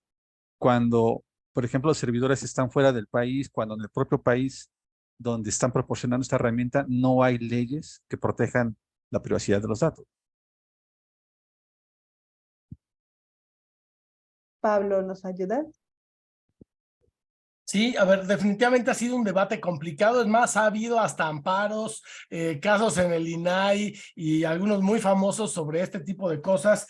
Speaker 5: cuando, por ejemplo, los servidores están fuera del país, cuando en el propio país donde están proporcionando esta herramienta no hay leyes que protejan la privacidad de los datos?
Speaker 1: Pablo, ¿nos ayuda?
Speaker 3: Sí, a ver, definitivamente ha sido un debate complicado. Es más, ha habido hasta amparos, casos en el INAI y algunos muy famosos sobre este tipo de cosas.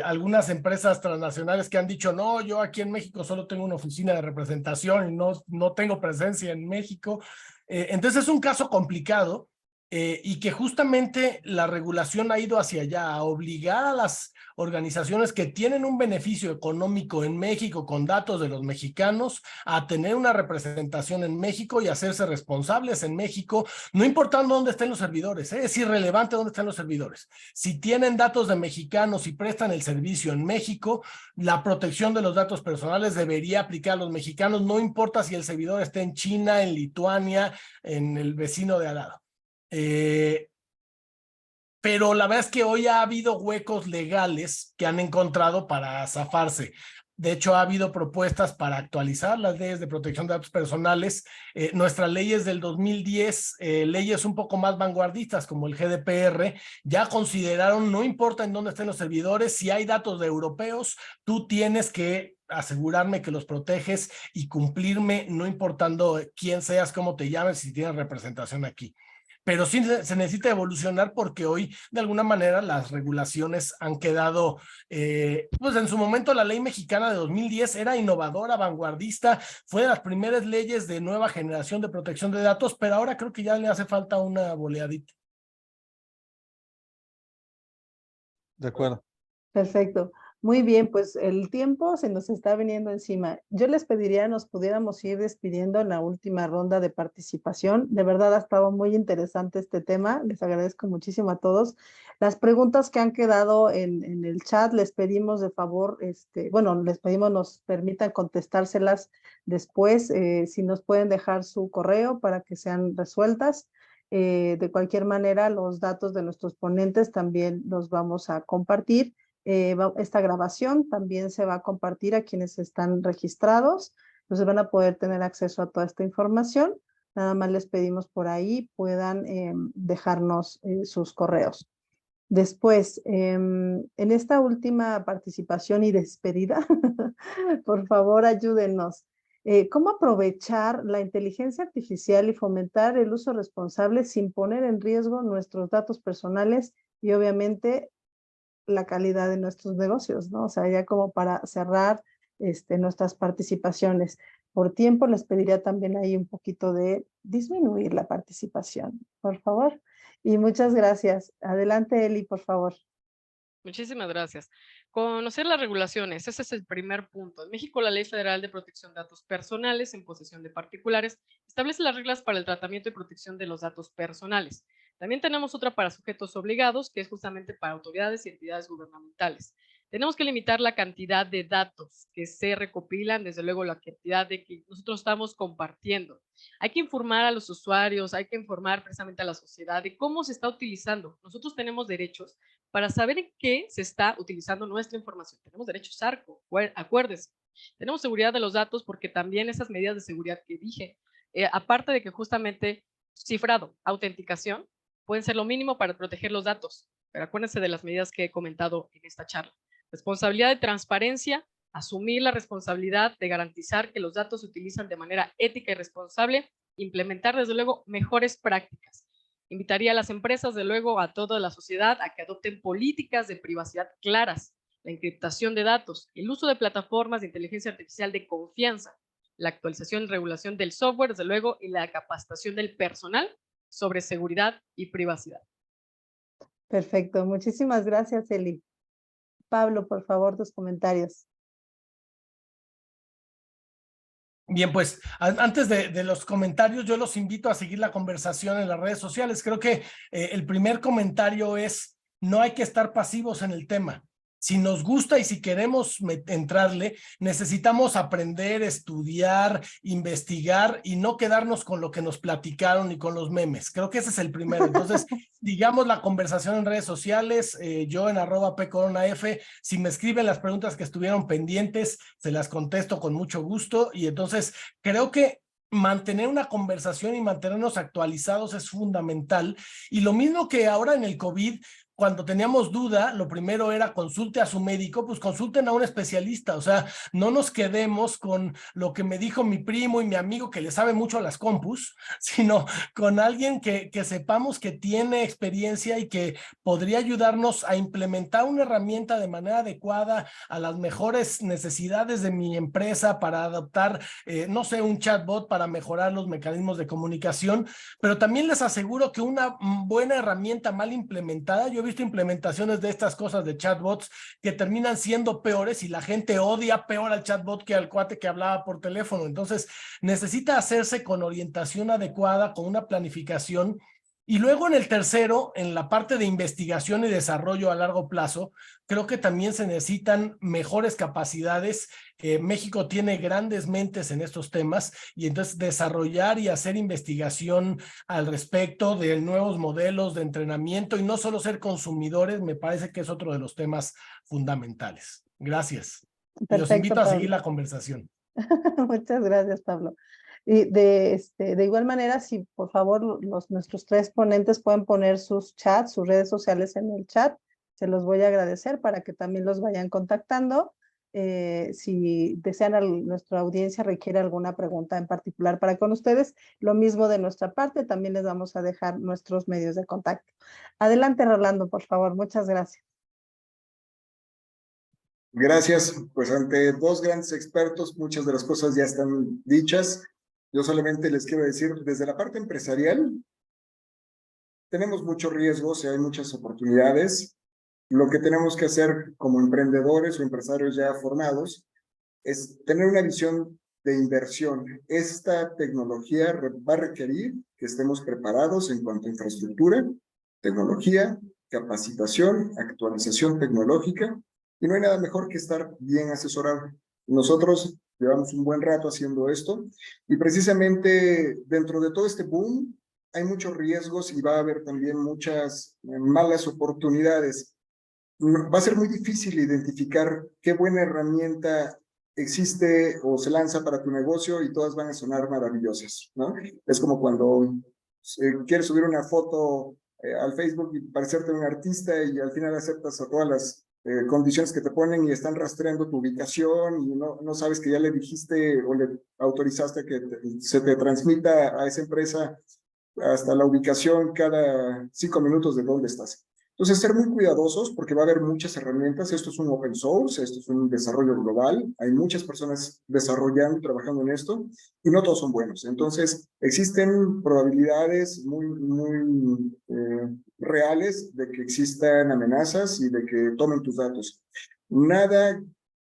Speaker 3: Algunas empresas transnacionales que han dicho, no, yo aquí en México solo tengo una oficina de representación y no tengo presencia en México. Entonces es un caso complicado y que justamente la regulación ha ido hacia allá, a obligar a las organizaciones que tienen un beneficio económico en México con datos de los mexicanos a tener una representación en México y hacerse responsables en México, no importando dónde estén los servidores, es irrelevante dónde estén los servidores. Si tienen datos de mexicanos y prestan el servicio en México, la protección de los datos personales debería aplicar a los mexicanos, no importa si el servidor está en China, en Lituania, en el vecino de al lado. Pero la verdad es que hoy ha habido huecos legales que han encontrado para zafarse. De hecho, ha habido propuestas para actualizar las leyes de protección de datos personales. Nuestras leyes del 2010, leyes un poco más vanguardistas como el GDPR, ya consideraron, no importa en dónde estén los servidores, si hay datos de europeos, tú tienes que asegurarme que los proteges y cumplirme, no importando quién seas, cómo te llames, si tienes representación aquí. Pero sí se necesita evolucionar porque hoy, de alguna manera, las regulaciones han quedado, pues en su momento la ley mexicana de 2010 era innovadora, vanguardista, fue de las primeras leyes de nueva generación de protección de datos, pero ahora creo que ya le hace falta una boleadita.
Speaker 5: De acuerdo.
Speaker 1: Perfecto. Muy bien, pues el tiempo se nos está viniendo encima. Yo les pediría nos pudiéramos ir despidiendo en la última ronda de participación. De verdad ha estado muy interesante este tema. Les agradezco muchísimo a todos. Las preguntas que han quedado en el chat, les pedimos de favor, bueno, les pedimos nos permitan contestárselas después, si nos pueden dejar su correo para que sean resueltas. De cualquier manera, los datos de nuestros ponentes también los vamos a compartir. Esta grabación también se va a compartir a quienes están registrados, entonces van a poder tener acceso a toda esta información. Nada más les pedimos por ahí puedan dejarnos sus correos. Después, en esta última participación y despedida, por favor ayúdenos. ¿Cómo aprovechar la inteligencia artificial y fomentar el uso responsable sin poner en riesgo nuestros datos personales y obviamente la calidad de nuestros negocios, ¿no? O sea, ya como para cerrar nuestras participaciones. Por tiempo les pediría también ahí un poquito de disminuir la participación, por favor. Y muchas gracias. Adelante, Eli, por favor.
Speaker 2: Muchísimas gracias. Conocer las regulaciones, ese es el primer punto. En México, la Ley Federal de Protección de Datos Personales en posesión de particulares establece las reglas para el tratamiento y protección de los datos personales. También tenemos otra para sujetos obligados, que es justamente para autoridades y entidades gubernamentales. Tenemos que limitar la cantidad de datos que se recopilan, desde luego la cantidad de que nosotros estamos compartiendo. Hay que informar a los usuarios, hay que informar precisamente a la sociedad de cómo se está utilizando. Nosotros tenemos derechos para saber en qué se está utilizando nuestra información. Tenemos derechos ARCO, acuérdense. Tenemos seguridad de los datos porque también esas medidas de seguridad que dije, aparte de que justamente cifrado, autenticación, pueden ser lo mínimo para proteger los datos. Pero acuérdense de las medidas que he comentado en esta charla. Responsabilidad de transparencia, asumir la responsabilidad de garantizar que los datos se utilizan de manera ética y responsable, implementar desde luego mejores prácticas. Invitaría a las empresas, de luego, a toda la sociedad a que adopten políticas de privacidad claras, la encriptación de datos, el uso de plataformas de inteligencia artificial de confianza, la actualización y regulación del software, desde luego, y la capacitación del personal sobre seguridad y privacidad.
Speaker 1: Perfecto, muchísimas gracias, Eli. Pablo, por favor, tus comentarios.
Speaker 3: Bien, pues antes de los comentarios, yo los invito a seguir la conversación en las redes sociales. Creo que el primer comentario es, no hay que estar pasivos en el tema. Si nos gusta y si queremos entrarle, necesitamos aprender, estudiar, investigar y no quedarnos con lo que nos platicaron y con los memes. Creo que ese es el primero. Entonces, digamos la conversación en redes sociales, yo en @pcoronaf, si me escriben las preguntas que estuvieron pendientes, se las contesto con mucho gusto. Y entonces creo que mantener una conversación y mantenernos actualizados es fundamental. Y lo mismo que ahora en el COVID, cuando teníamos duda, lo primero era consulte a su médico, pues consulten a un especialista, o sea, no nos quedemos con lo que me dijo mi primo y mi amigo que le sabe mucho a las compus, sino con alguien que sepamos que tiene experiencia y que podría ayudarnos a implementar una herramienta de manera adecuada a las mejores necesidades de mi empresa para adoptar, no sé, un chatbot para mejorar los mecanismos de comunicación, pero también les aseguro que una buena herramienta mal implementada, yo he visto implementaciones de estas cosas de chatbots que terminan siendo peores y la gente odia peor al chatbot que al cuate que hablaba por teléfono. Entonces necesita hacerse con orientación adecuada, con una planificación. Y luego en el tercero, en la parte de investigación y desarrollo a largo plazo, creo que también se necesitan mejores capacidades. México tiene grandes mentes en estos temas y entonces desarrollar y hacer investigación al respecto de nuevos modelos de entrenamiento y no solo ser consumidores, me parece que es otro de los temas fundamentales. Gracias. Y los invito a seguir la conversación.
Speaker 1: Muchas gracias, Pablo. Y de igual manera, si por favor nuestros tres ponentes pueden poner sus chats, sus redes sociales en el chat, se los voy a agradecer para que también los vayan contactando. Si desean, nuestra audiencia requiere alguna pregunta en particular para con ustedes, lo mismo de nuestra parte, también les vamos a dejar nuestros medios de contacto. Adelante, Rolando, por favor. Muchas gracias.
Speaker 4: Gracias. Pues ante dos grandes expertos, muchas de las cosas ya están dichas. Yo solamente les quiero decir, desde la parte empresarial, tenemos muchos riesgos y hay muchas oportunidades. Lo que tenemos que hacer como emprendedores o empresarios ya formados es tener una visión de inversión. Esta tecnología va a requerir que estemos preparados en cuanto a infraestructura, tecnología, capacitación, actualización tecnológica, y no hay nada mejor que estar bien asesorado. Nosotros llevamos un buen rato haciendo esto, y precisamente dentro de todo este boom hay muchos riesgos y va a haber también muchas malas oportunidades. Va a ser muy difícil identificar qué buena herramienta existe o se lanza para tu negocio y todas van a sonar maravillosas, ¿no? Es como cuando quieres subir una foto al Facebook y parecerte un artista y al final aceptas a todas las condiciones que te ponen y están rastreando tu ubicación y no sabes que ya le dijiste o le autorizaste que se te transmita a esa empresa hasta la ubicación cada 5 minutos de dónde estás. Entonces, ser muy cuidadosos porque va a haber muchas herramientas. Esto es un open source, esto es un desarrollo global. Hay muchas personas desarrollando y trabajando en esto y no todos son buenos. Entonces, existen probabilidades muy reales de que existan amenazas y de que tomen tus datos. Nada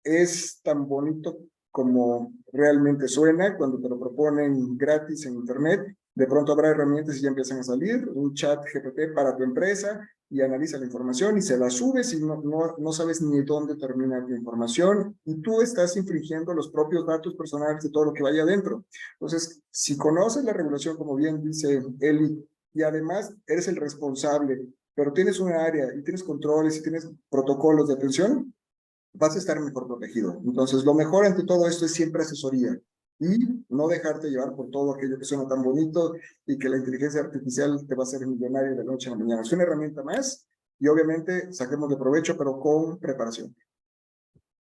Speaker 4: es tan bonito como realmente suena cuando te lo proponen gratis en internet. De pronto habrá herramientas y ya empiezan a salir, un chat GPT para tu empresa y analiza la información y se la subes y no sabes ni dónde termina tu información y tú estás infringiendo los propios datos personales de todo lo que vaya adentro. Entonces, si conoces la regulación, como bien dice Eli, y además eres el responsable, pero tienes una área y tienes controles y tienes protocolos de atención, vas a estar mejor protegido. Entonces, lo mejor ante todo esto es siempre asesoría y no dejarte llevar por todo aquello que suena tan bonito y que la inteligencia artificial te va a hacer millonario de la noche a la mañana. Es una herramienta más y obviamente saquemos de provecho, pero con preparación.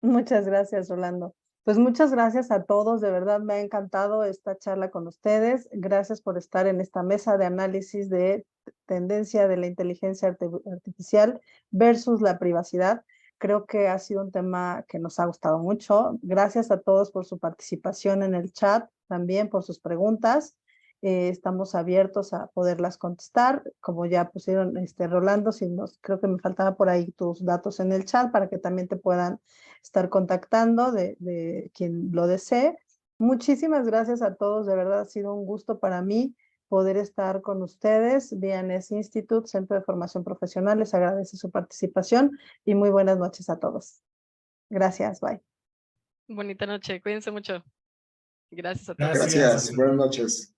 Speaker 1: Muchas gracias, Rolando. Pues muchas gracias a todos, de verdad me ha encantado esta charla con ustedes. Gracias por estar en esta mesa de análisis de tendencia de la inteligencia artificial versus la privacidad. Creo que ha sido un tema que nos ha gustado mucho. Gracias a todos por su participación en el chat, también por sus preguntas. Estamos abiertos a poderlas contestar. Como ya pusieron Rolando, creo que me faltaba por ahí tus datos en el chat para que también te puedan estar contactando de quien lo desee. Muchísimas gracias a todos, de verdad ha sido un gusto para mí poder estar con ustedes. BNS Institute, Centro de Formación Profesional, les agradece su participación y muy buenas noches a todos. Gracias, bye.
Speaker 2: Bonita noche, cuídense mucho. Gracias a todos.
Speaker 4: Gracias, buenas noches.